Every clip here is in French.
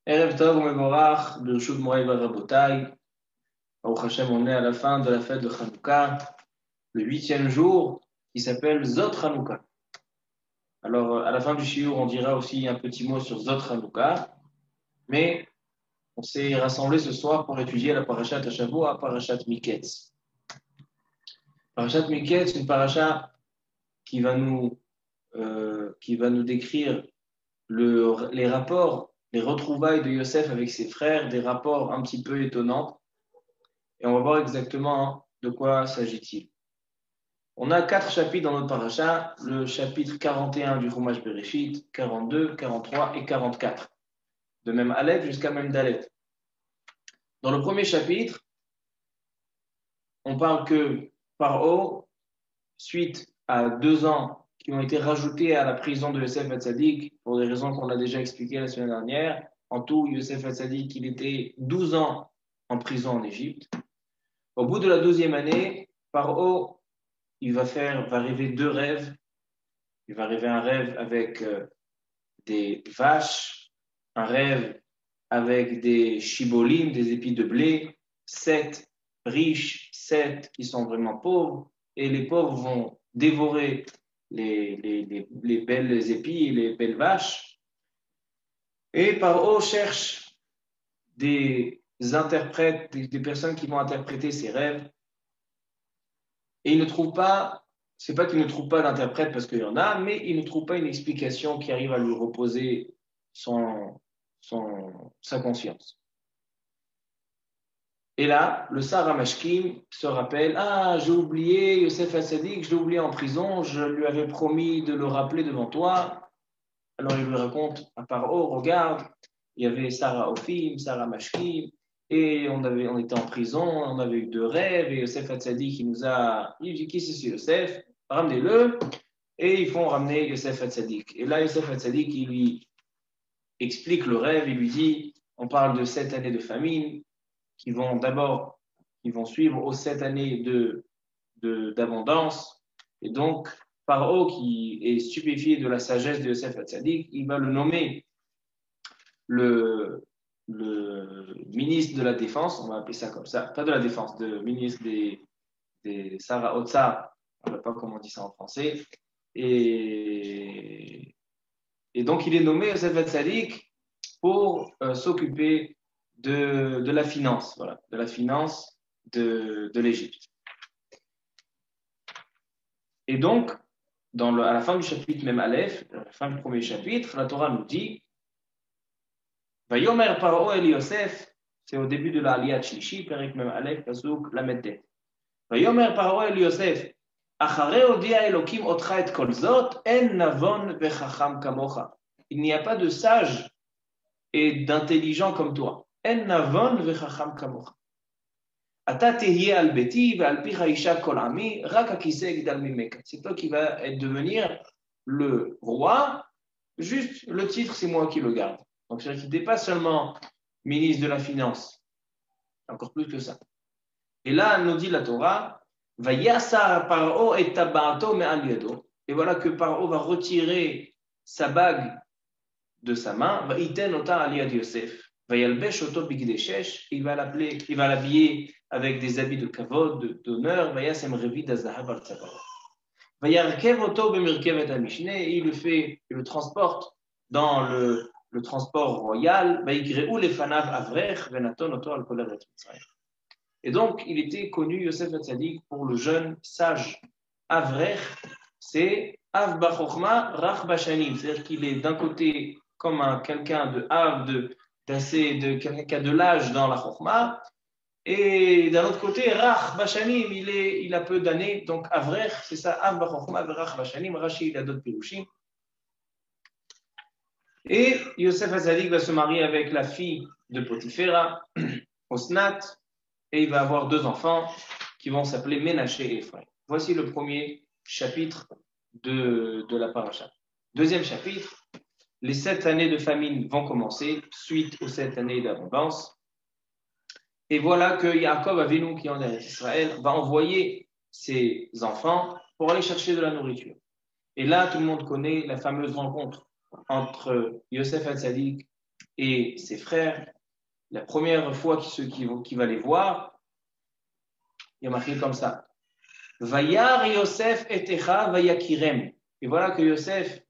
Erev Tov Mevorach, Birshut Moray Rabotai. Baruch Hashem, on est à la fin de la fête de Hanouka, le 8e jour, qui s'appelle Zot Hanouka. Alors, à la fin du shiur, on dira aussi un petit mot sur Zot Hanouka, mais on s'est rassemblés ce soir pour étudier la parashat Hashavua, parashat Miketz. Parashat Miketz, c'est une parashat qui va nous décrire les rapports, les retrouvailles de Yosef avec ses frères, des rapports un petit peu étonnants. Et on va voir exactement de quoi s'agit-il. On a 4 chapitres dans notre paracha, le chapitre 41 du Chumash Bereshit, 42, 43 et 44, de même Aleph jusqu'à même Dalet. Dans le premier chapitre, on parle que Paro, suite à 2 ans qui ont été rajoutés à la prison de Yosef Hatzadik, pour des raisons qu'on a déjà expliquées la semaine dernière, en tout, Yosef Hatzadik, il était 12 ans en prison en Égypte. Au bout de la 12e année, Paro, va rêver 2 rêves. Il va rêver un rêve avec des vaches, un rêve avec des shibolim, des épis de blé, 7 riches, 7 qui sont vraiment pauvres, et les pauvres vont dévorer les belles épis, les belles vaches. Et Paro cherche des interprètes, des personnes qui vont interpréter ces rêves. Et il ne trouve pas, c'est pas qu'il ne trouve pas d'interprète parce qu'il y en a, mais il ne trouve pas une explication qui arrive à lui reposer sa conscience. Et là, le Sar HaMashkim se rappelle, j'ai oublié Yosef Hatzadik, je l'ai oublié en prison, je lui avais promis de le rappeler devant toi. Alors il lui raconte à Paro, regarde, il y avait Sarah Ophim, Sarah Mashkim, et on était en prison, on avait eu 2 rêves, et Yosef Hatzadik, il dit, qui c'est ce Yosef? Ramenez-le, et ils font ramener Yosef Hatzadik. Et là, Yosef Hatzadik, il lui explique le rêve, il lui dit, on parle de 7 années de famine, qui vont suivre aux 7 années d'abondance, et donc, Paro, qui est stupéfié de la sagesse de Yosef Hatzadik, il va le nommer le ministre de la Défense, on va appeler ça comme ça, pas de la Défense, le ministre des Sarah Otsar, on ne sait pas comment on dit ça en français, et donc il est nommé Yosef Hatzadik pour s'occuper de la finance, voilà, de la finance de l'Égypte. Et donc, à la fin du chapitre même Aleph, à la fin du premier chapitre, la Torah nous dit Vayomer Paro el Yosef, c'est au début de la Aliyat Shlishi, Perek même Aleph, Pasuk Lamed. Vayomer Paro el Yosef, Achare odia Elokim otcha et kol zot, en navon vechacham kamocha. Il n'y a pas de sage et d'intelligent comme toi. En navon vechacham kamocha. Ata tehye al beti ve'al picha isha kol ami, rak hakiseh gdal mimeka. C'est toi qui vas devenir le roi, juste le titre, c'est moi qui le garde. Donc, c'est-à-dire qu'il n'était pas seulement ministre de la Finance, encore plus que ça. Et là, nous dit la Torah, Vayasa Paro et tabato me'al yado. Et voilà que Paro va retirer sa bague de sa main, va iten ota al yad Yosef, va yalbesh oto bigdeshesh, il va l'habiller avec des habits de kavod, d'honneur, va yasem revid azahav al tzavor. Va yarkev oto bemirkevet al-mishne, il le transporte dans le transport royal, et donc il était connu, Yosef Hatzadik, pour le jeune sage. Avrech, c'est Av Bachochma Rach Bashanim, c'est-à-dire qu'il est d'un côté comme quelqu'un de Av, quelqu'un qui a de l'âge dans la Chochma, et d'un autre côté, Rach Bashanim, il a peu d'années, donc Avrech, c'est ça, Av Bachochma Rach Bashanim, Rashi, il a d'autres pirushim. Et Yosef Hatzadik va se marier avec la fille de Potiphéra, Osnat, et il va avoir 2 enfants qui vont s'appeler Ménaché et Ephraim. Voici le premier chapitre de la paracha. Deuxième chapitre, les 7 années de famine vont commencer, suite aux 7 années d'abondance. Et voilà que Yaakov Avinu, qui est en Israël, va envoyer ses enfants pour aller chercher de la nourriture. Et là, tout le monde connaît la fameuse rencontre entre Yosef Hatzadik et ses frères, la première fois qu'il va les voir, il y a marqué comme ça. Vayar Yosef etecha vayakirem. Et voilà que Yosef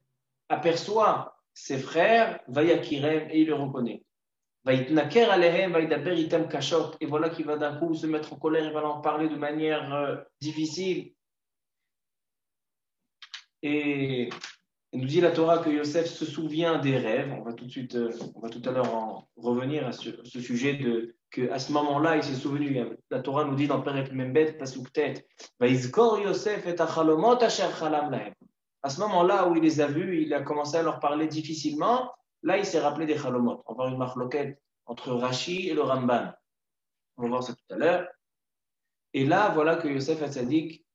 aperçoit ses frères, vayakirem, et il le reconnaît. Vayitnaker alehem vayidaber item kashot. Et voilà qu'il va d'un coup se mettre en colère, il va en parler de manière difficile. Et il nous dit la Torah que Yosef se souvient des rêves. On va tout à l'heure en revenir à ce sujet de que à ce moment-là, il s'est souvenu. La Torah nous dit dans Perek Membet, pasuk tet, Vayizkor Yosef et achalomot asher chalam lahem. À ce moment-là où il les a vus, il a commencé à leur parler difficilement. Là, il s'est rappelé des chalomot. On va voir une marloquette entre Rashi et le Ramban. On va voir ça tout à l'heure. Et là, voilà que Yosef Hatzadik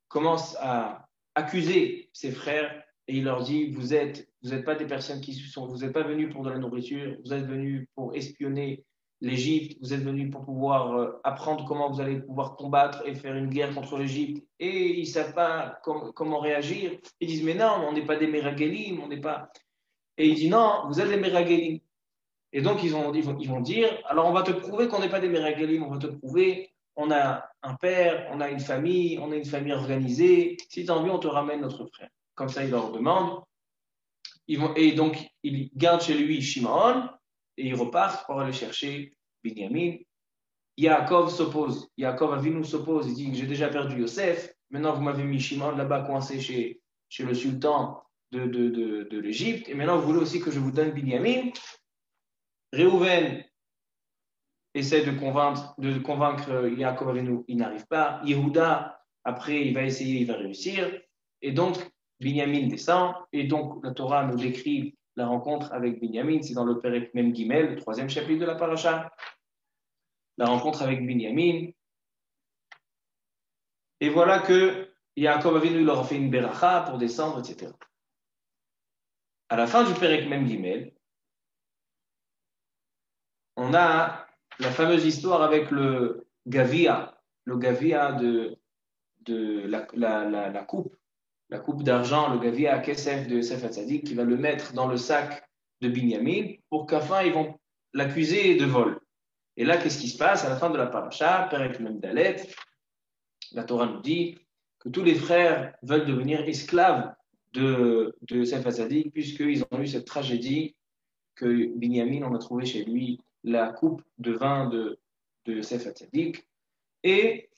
commence à accuser ses frères et il leur dit vous êtes pas des personnes vous n'êtes pas venus pour de la nourriture, vous êtes venus pour espionner l'Égypte, vous êtes venus pour pouvoir apprendre comment vous allez pouvoir combattre et faire une guerre contre l'Égypte et ils ne savent pas comment réagir. Ils disent mais non, on n'est pas des Meragelim, on n'est pas. Et il dit non, vous êtes des Meragelim. Et donc ils vont dire alors on va te prouver qu'on n'est pas des Meragelim, on va te prouver. On a un père, on a une famille organisée. Si tu as envie, on te ramène notre frère. Comme ça, il leur demande. Et donc, il garde chez lui Shimon et il repart pour aller chercher Binyamin. Yaakov s'oppose. Yaakov Avinu s'oppose. Il dit que j'ai déjà perdu Yosef. Maintenant, vous m'avez mis Shimon là-bas coincé chez le sultan de l'Égypte. Et maintenant, vous voulez aussi que je vous donne Binyamin. Réhouven essaie de convaincre Yaakov Avinu, il n'arrive pas. Yehuda, après, il va essayer, il va réussir. Et donc, Binyamin descend. Et donc, la Torah nous décrit la rencontre avec Binyamin. C'est dans le Perek Mem Gimel, le 3e chapitre de la Paracha. La rencontre avec Binyamin. Et voilà que Yaakov Avinu leur a fait une beracha pour descendre, etc. À la fin du Perek Mem Gimel, on a la fameuse histoire avec le Gavia de la coupe d'argent, le Gavia Kesef de Yosef Hatzadik, qui va le mettre dans le sac de Binyamin pour qu'à la fin, ils vont l'accuser de vol. Et là, qu'est-ce qui se passe? À la fin de la paracha, Perek Mem Dalet, la Torah nous dit que tous les frères veulent devenir esclaves de Yosef Hatzadik, puisqu'ils ont eu cette tragédie que Binyamin, on a trouvé chez lui la coupe de vin de Yosef Hatzadik. Et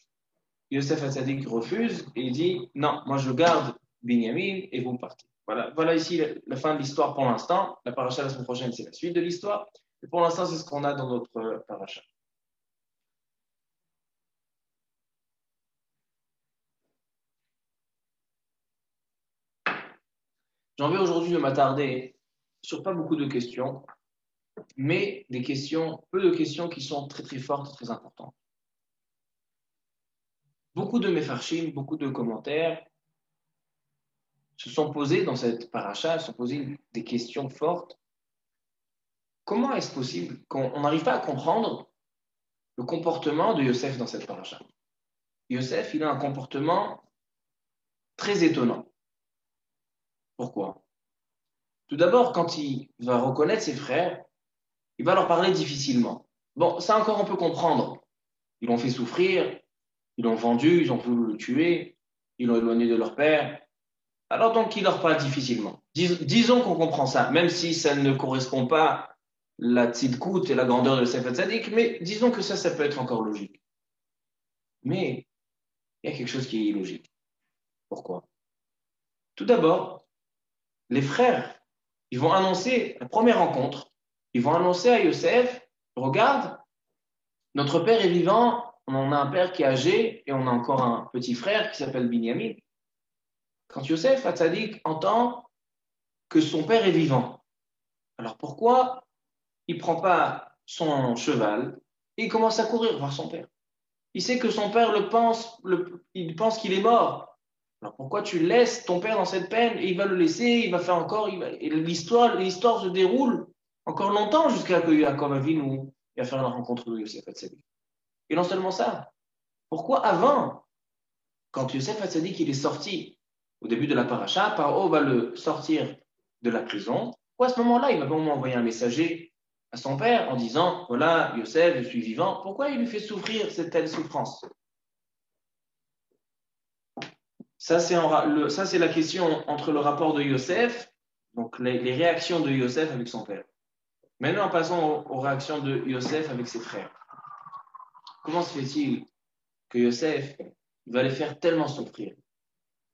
Yosef Hatzadik refuse et il dit non, moi je garde Binyamin et vous partez. Voilà ici la fin de l'histoire pour l'instant. La paracha la semaine prochaine, c'est la suite de l'histoire. Et pour l'instant, c'est ce qu'on a dans notre paracha. J'ai envie aujourd'hui de m'attarder sur pas beaucoup de questions, mais peu de questions qui sont très très fortes et très importantes. Beaucoup de mefarshim, beaucoup de commentaires se sont posés dans cette paracha, se sont posés des questions fortes. Comment est-ce possible qu'on n'arrive pas à comprendre le comportement de Yosef dans cette paracha? Yosef, il a un comportement très étonnant. Pourquoi? Tout d'abord, quand il va reconnaître ses frères, il va leur parler difficilement. Bon, ça encore on peut comprendre. Ils l'ont fait souffrir, ils l'ont vendu, ils ont voulu le tuer, ils l'ont éloigné de leur père. Alors donc, il leur parle difficilement. Disons qu'on comprend ça, même si ça ne correspond pas à la tzidkout et la grandeur de Yosef Hatzadik, mais disons que ça peut être encore logique. Mais il y a quelque chose qui est illogique. Pourquoi? Tout d'abord, les frères, ils vont annoncer la première rencontre. Ils vont annoncer à Yosef, regarde, notre père est vivant, on a un père qui est âgé et on a encore un petit frère qui s'appelle Binyamin. Quand Yosef Hatzadik entend que son père est vivant, alors pourquoi il ne prend pas son cheval et il commence à courir vers son père? Il sait que son père il pense qu'il est mort. Alors pourquoi tu laisses ton père dans cette peine et il va le laisser, il va faire encore, et l'histoire se déroule encore longtemps jusqu'à que Yaakov Avinu va faire la rencontre de Yosef Hatzadik. Et non seulement ça, pourquoi avant, quand Yosef Hatzadik il est sorti au début de la paracha, Paro va le sortir de la prison Pourquoi à ce moment-là, il va pas au moins envoyer un messager à son père en disant, voilà, Yosef, je suis vivant. Pourquoi il lui fait souffrir cette telle souffrance? Ça, c'est la question entre le rapport de Yosef, donc les réactions de Yosef avec son père. Maintenant, passons aux réactions de Yosef avec ses frères. Comment se fait-il que Yosef va les faire tellement souffrir?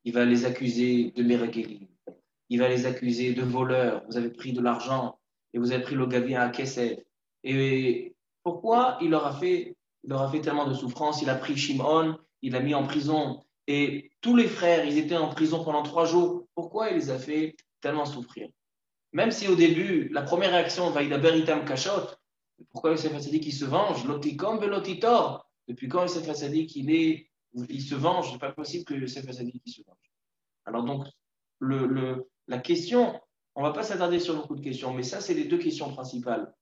Il va les accuser de Meragélim. Il va les accuser de voleurs. Vous avez pris de l'argent et vous avez pris le gavin à Kesef. Et pourquoi il leur a fait tellement de souffrance? Il a pris Shimon, il l'a mis en prison. Et tous les frères, ils étaient en prison pendant 3 jours. Pourquoi il les a fait tellement souffrir? Même si au début, la première réaction va il a beritam kashot. Pourquoi Yosef Hatzadik il se venge? Lotikom velotitor. Depuis quand Yosef Hatzadik il se venge? C'est pas possible que Yosef Hatzadik il se venge. Alors donc, la question, on ne va pas s'attarder sur beaucoup de questions, mais ça, c'est les 2 questions principales.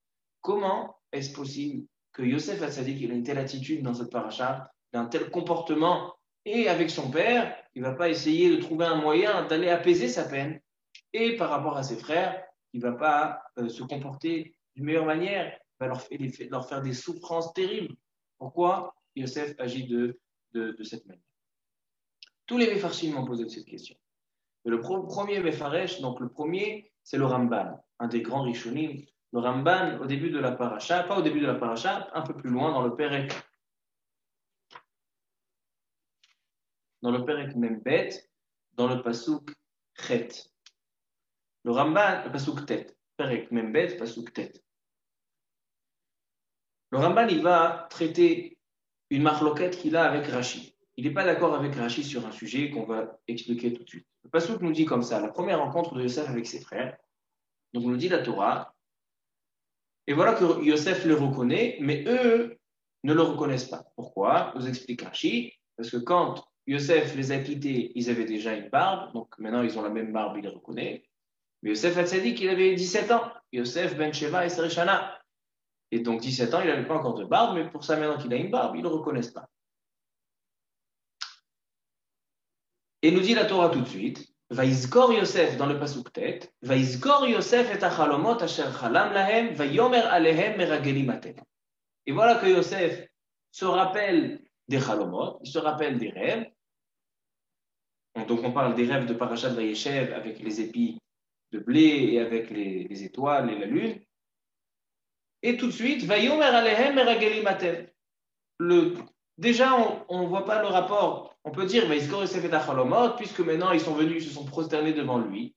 Comment est-ce possible que Yosef Hatzadik ait une telle attitude dans cette paracha, d'un tel comportement, et avec son père, il ne va pas essayer de trouver un moyen d'aller apaiser sa peine, et par rapport à ses frères, il ne va pas se comporter d'une meilleure manière, il va leur faire des souffrances terribles. Pourquoi Yosef agit de cette manière? Tous les Mefarshim m'ont posé cette question. Le premier Mefaresh, donc le premier, c'est le Ramban, un des grands Rishonim. Le Ramban, au début de la paracha, pas au début de la paracha, un peu plus loin, dans le Perek Membet, dans le Pasuk Chet. Le Ramban, le Pasuk Tet, Perek Membet, Pasuk Tet. Le Ramban, il va traiter une marloquette qu'il a avec Rashi. Il n'est pas d'accord avec Rashi sur un sujet qu'on va expliquer tout de suite. Le Pasuk nous dit comme ça, la première rencontre de Yosef avec ses frères. Donc, nous dit la Torah. Et voilà que Yosef les reconnaît, mais eux ne le reconnaissent pas. Pourquoi? Nous explique Rashi. Parce que quand Yosef les a quittés, ils avaient déjà une barbe. Donc, maintenant, ils ont la même barbe, il les reconnaît. Mais Yosef Hatzadik, il avait 17 ans. Yosef Ben Sheva et Sarishana. Et donc, 17 ans, il n'avait pas encore de barbe, mais pour ça, maintenant qu'il a une barbe, ils ne le reconnaissent pas. Et nous dit la Torah tout de suite, Vaizkor Yosef dans le Pasuk Tet, Vaizkor Yosef et achalomot asher chalam lahem, vayomer alehem meragelim atem. Et voilà que Yosef se rappelle des chalomot, il se rappelle des rêves. Donc on parle des rêves de Parashat Vayeshev avec les épis de blé et avec les étoiles et la lune. Et tout de suite, vayomer alehem meragelim atem. Déjà, on ne voit pas le rapport. On peut dire, puisque maintenant ils sont venus, ils se sont prosternés devant lui.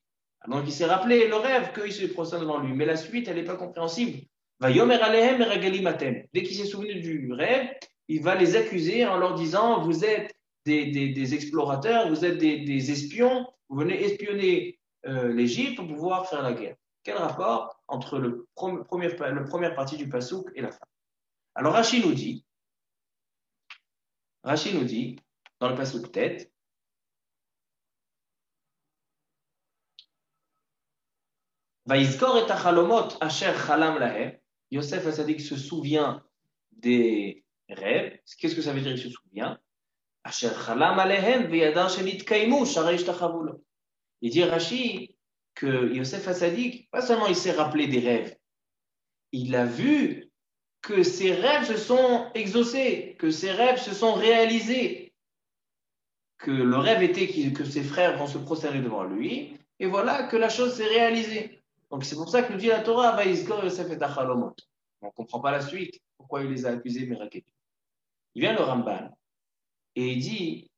Donc il s'est rappelé le rêve qu'ils se prosternent devant lui. Mais la suite, elle n'est pas compréhensible. Dès qu'il s'est souvenu du rêve, il va les accuser en leur disant, vous êtes des explorateurs, vous êtes des espions, vous venez espionner l'Égypte pour pouvoir faire la guerre. Quel rapport entre la première partie du Passouk et la fin? Alors Rashi nous dit, dans le Pasuk Tet, Vaizkor et achalomot asher chalam lahem. Yosef Hatzadik se souvient des rêves. Qu'est-ce que ça veut dire, il se souvient? Asher chalam alehem veyadar shelit kaimu sharei shtachavul. Il dit Rashi que Yosef Hatzadik, pas seulement il s'est rappelé des rêves, il a vu que ses rêves se sont exaucés, que ses rêves se sont réalisés. Que le rêve était que ses frères vont se prosterner devant lui, et voilà que la chose s'est réalisée. Donc c'est pour ça que nous dit la Torah, Vaizkor Yosef et achalomot. On ne comprend pas la suite, pourquoi il les a accusés, Meraketim. Il vient le Ramban, et il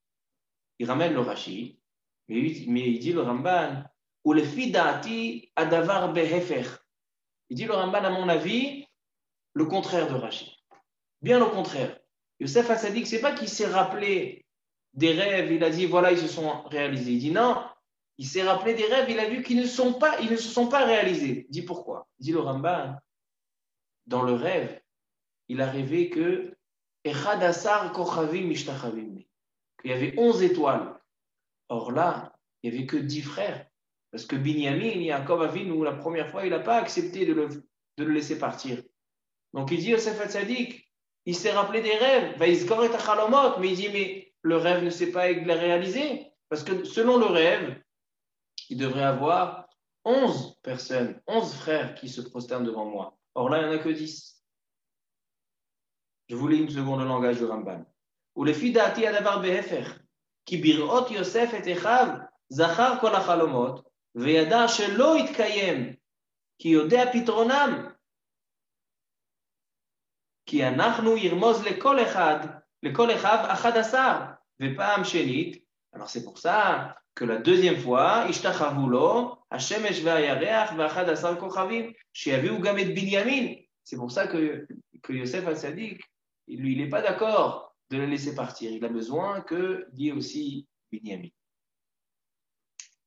ramène le Rashi, mais il dit le Ramban, ou le fidati adavar behefer. Il dit le Ramban, à mon avis, le contraire de Rashi. Bien au contraire. Yosef Hatzadik, c'est pas qu'il s'est rappelé des rêves, il a dit voilà, ils se sont réalisés. Il dit non, il s'est rappelé des rêves, il a vu qu'ils ne se sont pas réalisés. Il dit pourquoi? Il dit le Ramban, dans le rêve, il a rêvé que qu'il y avait 11 étoiles. Or là, il n'y avait que 10 frères. Parce que Binyamin, Yaakov Avinu, la première fois, il n'a pas accepté de le laisser partir. Donc il dit Yosef Hatzadik, il s'est rappelé des rêves, Vaizkor et achalomot, mais il dit mais le rêve ne s'est pas réalisé, parce que selon le rêve, il devrait avoir 11 personnes, 11 frères qui se prosternent devant moi. Or là, il n'y en a que 10. Je vous lis une seconde le langage de Ramban. Ou le fidati adavar behefer, ki birot Yosef et Echav, zachar kol hachalomot, וידע שלא יתקיים, כי יודע פתרונם, כי אנחנו ירמוז לכל אחד 11, ופעם שנית, alors c'est pour ça que la deuxième fois, השתחוו לו, השמש והירח ו11 כוכבים, שיביאו גם את בנימין. C'est pour ça que Yosef al-Sadiq, lui, il n'est pas d'accord de le laisser partir. Il a besoin que dit aussi Binyamin.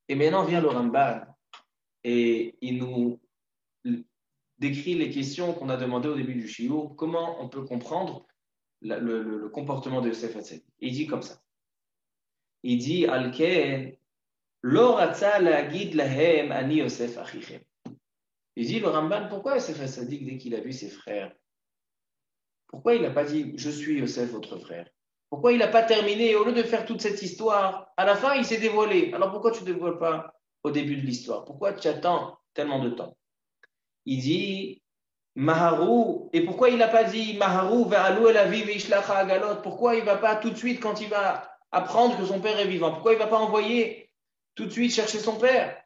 Et maintenant vient le Ramban et il nous décrit les questions qu'on a demandées au début du shiur. Comment on peut comprendre le comportement de Yosef al-Sadiq? Il dit comme ça. Il dit Al-Ken, lo ratza la'agid lahem ani Yosef achichem. Il dit le Ramban, pourquoi Yosef al-Sadiq, dès qu'il a vu ses frères, pourquoi il n'a pas dit je suis Yosef, votre frère? Pourquoi il n'a pas terminé? Au lieu de faire toute cette histoire, à la fin il s'est dévoilé. Alors pourquoi tu ne dévoiles pas au début de l'histoire? Pourquoi tu attends tellement de temps? Il dit Maharou. Et pourquoi il n'a pas dit Maharou ve'alou el aviv ve'ishlacha agalot? Pourquoi il ne va pas tout de suite quand il va apprendre que son père est vivant? Pourquoi il ne va pas envoyer tout de suite chercher son père?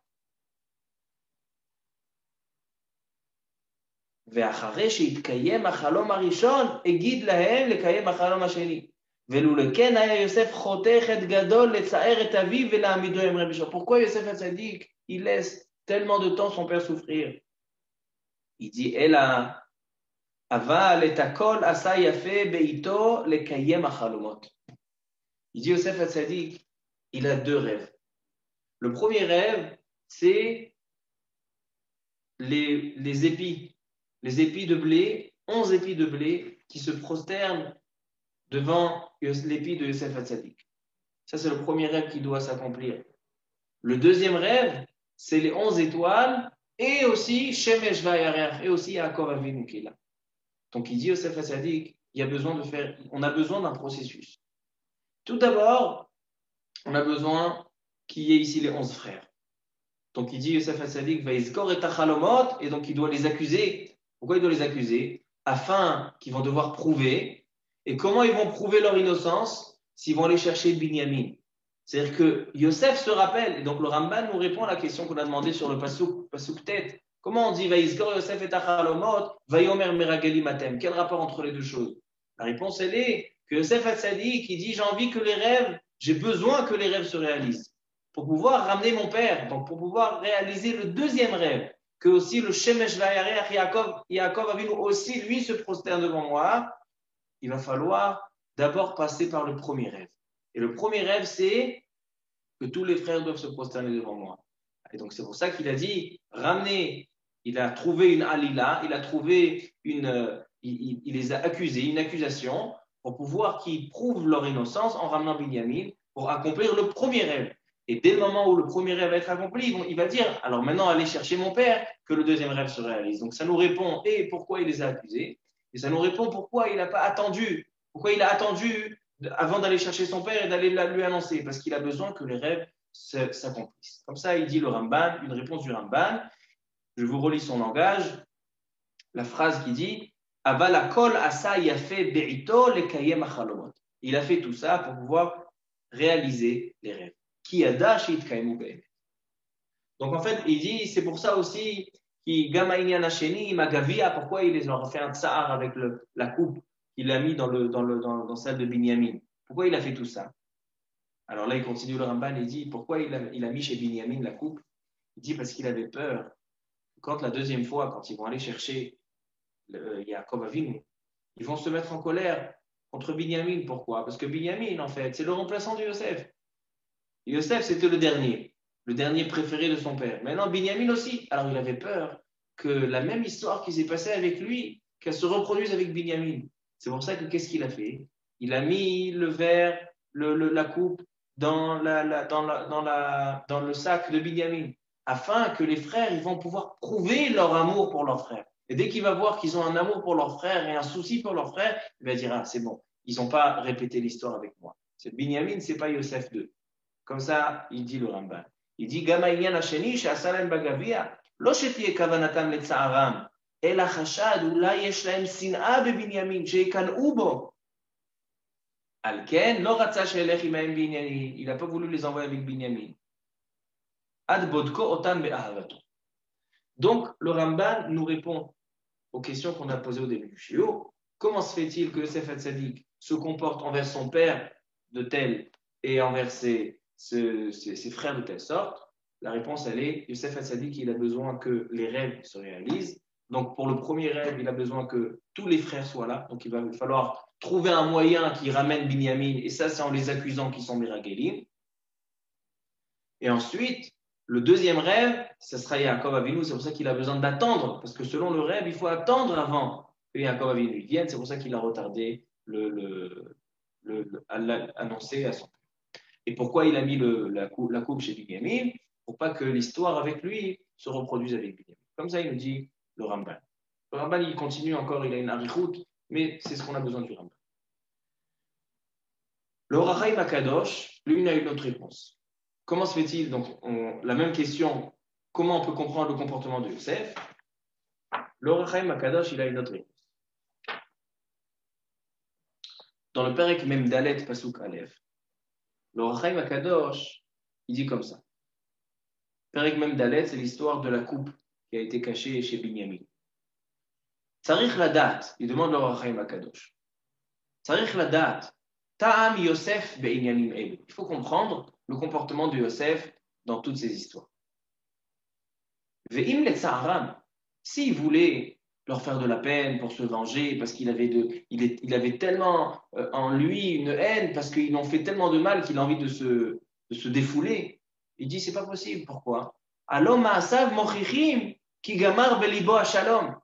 ואחרי שהתקיים החלום הראשון, הגיד להם לקיים החלום השני. ולולא כן היה יוסף חותך את גדול לצער את אביו ולהעמידו עם רבי שמעון. Pourquoi Yosef Hatzadik, il laisse tellement de temps son père souffrir? Il dit, אלא אבל את הכל עשה יפה בעיתו לקיים החלומות. Il dit, Yosef Hatzadik, il a deux rêves. Le premier rêve, c'est les épis. Les épis de blé, 11 épis de blé qui se prosternent devant l'épi de Yosef Hatzadik. Ça, c'est le premier rêve qui doit s'accomplir. Le deuxième rêve, c'est les 11 étoiles et aussi Shemesh Vayarech et aussi Yaakov Avinu qui est là. Donc, il dit Yosef Hatzadik, on a besoin d'un processus. Tout d'abord, on a besoin qu'il y ait ici les 11 frères. Donc, il dit Yosef Hatzadik, Vaizkor et Tachalomot, et donc il doit les accuser. Pourquoi il doit les accuser? Afin qu'ils vont devoir prouver. Et comment ils vont prouver leur innocence? S'ils vont aller chercher Binyamin. C'est-à-dire que Yosef se rappelle, et donc le Ramban nous répond à la question qu'on a demandée sur le Pasuk Tet. Comment on dit Vaïzkor Yosef et Tachalomot, Vayomer Merageli Matem? Quel rapport entre les deux choses? La réponse, elle est que Yosef Hatzadik qui dit j'ai besoin que les rêves se réalisent. Pour pouvoir ramener mon père, donc pour pouvoir réaliser le deuxième rêve, que aussi le Shemesh Vayarech Yaakov Avinu aussi lui se prosterne devant moi, il va falloir d'abord passer par le premier rêve. Et le premier rêve, c'est que tous les frères doivent se prosterner devant moi. Et donc c'est pour ça qu'il a dit, ramenez, il a trouvé une alila, il les a accusés, une accusation, pour pouvoir qu'ils prouvent leur innocence en ramenant Binyamin, pour accomplir le premier rêve. Et dès le moment où le premier rêve va être accompli, il va dire, alors maintenant allez chercher mon père, que le deuxième rêve se réalise. Donc ça nous répond, et pourquoi il les a accusés, et ça nous répond pourquoi il n'a pas attendu, pourquoi il a attendu avant d'aller chercher son père et d'aller lui annoncer, parce qu'il a besoin que les rêves s'accomplissent. Comme ça, il dit le Ramban, une réponse du Ramban, je vous relis son langage, la phrase qui dit, Aval kol asa yafe be'ito lekayem achalomot. Il a fait tout ça pour pouvoir réaliser les rêves. Donc en fait, il dit, c'est pour ça aussi pourquoi il les a fait un tsar avec la coupe qu'il a mis dans celle de Binyamin. Pourquoi il a fait tout ça? Alors là, il continue le Ramban, il dit, pourquoi il a mis chez Binyamin la coupe? Il dit parce qu'il avait peur. Quand la deuxième fois, quand ils vont aller chercher Yaakov Avinu, ils vont se mettre en colère contre Binyamin. Pourquoi? Parce que Binyamin, en fait, c'est le remplaçant de Yosef. Yosef, c'était le dernier préféré de son père. Maintenant, Binyamin aussi. Alors, il avait peur que la même histoire qui s'est passée avec lui, qu'elle se reproduise avec Binyamin. C'est pour ça que qu'est-ce qu'il a fait? Il a mis le verre, la coupe dans le sac de Binyamin, afin que les frères ils vont pouvoir prouver leur amour pour leur frère. Et dès qu'il va voir qu'ils ont un amour pour leur frère et un souci pour leur frère, il va dire, ah, c'est bon, ils n'ont pas répété l'histoire avec moi. C'est Binyamin, c'est pas Yosef 2. Comme ça, il dit le Ramban. Il dit, Gama inyan hasheni she'asa lahem bagavia, lo shetiyeh kavanatam letza'aram, אלא חשד, אולי יש להם שנאה בבנימין, שיקנאו בו. על כן, לא רצה שילך עמהם בענייני, il n'a pas voulu les envoyer avec Binyamin. עד בודקו אותם באהבתו. Donc, le Ramban nous répond aux questions qu'on a posées au début du shiur. Comment se fait-il que Yosef Hatzadik se comporte envers son père de telle et envers ses frères de telle sorte? La réponse, elle est, Yosef Hatzadik, il a besoin que les rêves se réalisent. Donc, pour le premier rêve, il a besoin que tous les frères soient là. Donc, il va falloir trouver un moyen qui ramène Binyamin. Et ça, c'est en les accusant qu'ils sont Miragelim. Et ensuite, le deuxième rêve, ce sera Yaakov Avinu. C'est pour ça qu'il a besoin d'attendre. Parce que selon le rêve, il faut attendre avant que Yaakov Avinu vienne. C'est pour ça qu'il a retardé l'annoncer à son père. Et pourquoi il a mis la coupe chez Binyamin? Pour pas que l'histoire avec lui se reproduise avec Binyamin. Comme ça, il nous dit le Ramban. Le Ramban, il continue encore, il a une arichout, mais c'est ce qu'on a besoin du Ramban. Le Or HaChaim HaKadosh, lui, il a une autre réponse. Comment se fait-il, donc, la même question, comment on peut comprendre le comportement de Yosef? Le Or HaChaim HaKadosh, il a une autre réponse. Dans le Perek Mem Dalet Pasuk Aleph, le Or HaChaim HaKadosh, il dit comme ça. Perek Mem Dalet, c'est l'histoire de la coupe qui a été cachée chez Binyamin. Tzarich ladat, il demande le Or HaChaim HaKadosh. Tzarich ladat, ta'am Yosef be'inyanim elu. Il faut comprendre le comportement de Yosef dans toutes ces histoires. Ve'im letza'aram, s'il voulait leur faire de la peine pour se venger, parce qu'il avait, il avait tellement en lui une haine, parce qu'ils l'ont fait tellement de mal qu'il a envie de se défouler, il dit c'est pas possible. Pourquoi? Alom ma'asav mochichim ki gamar belibo hashalom.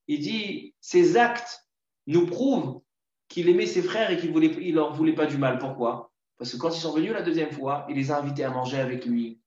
Il dit ces actes nous prouvent qu'il aimait ses frères et qu'il leur voulait pas du mal. Pourquoi? Parce que quand ils sont venus la deuxième fois, il les a invités à manger avec lui.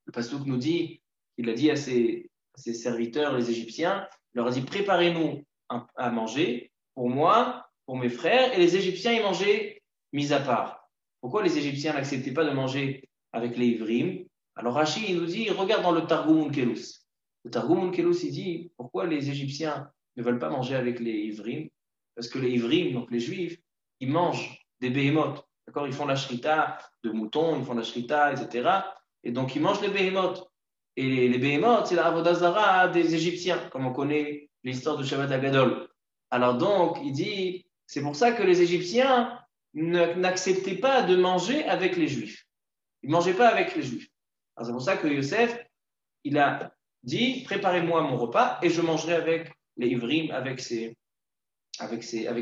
Le pasteur nous dit, il a dit à ses serviteurs, les Égyptiens, il leur a dit préparez-nous à manger pour moi, pour mes frères, et les Égyptiens ils mangeaient mis à part. Pourquoi les Égyptiens n'acceptaient pas de manger avec les Ivrim? Alors Rashi il nous dit, regarde dans le Targum Onkelos. Le Targum Onkelos il dit, pourquoi les Égyptiens ne veulent pas manger avec les Ivrim? Parce que les Ivrim, donc les Juifs, ils mangent des behemoths. D'accord? Ils font la shrita de moutons, ils font la shrita, etc. Et donc ils mangent les behemoths. Et les behemoths, c'est la avodah zara des Égyptiens, comme on connaît l'histoire de Shabbat Hagadol. Alors donc, il dit, c'est pour ça que les Égyptiens n'acceptaient pas de manger avec les Juifs. Ils ne mangeaient pas avec les Juifs. Alors c'est pour ça que Yosef, il a dit, préparez-moi mon repas et je mangerai avec les Ivrim, avec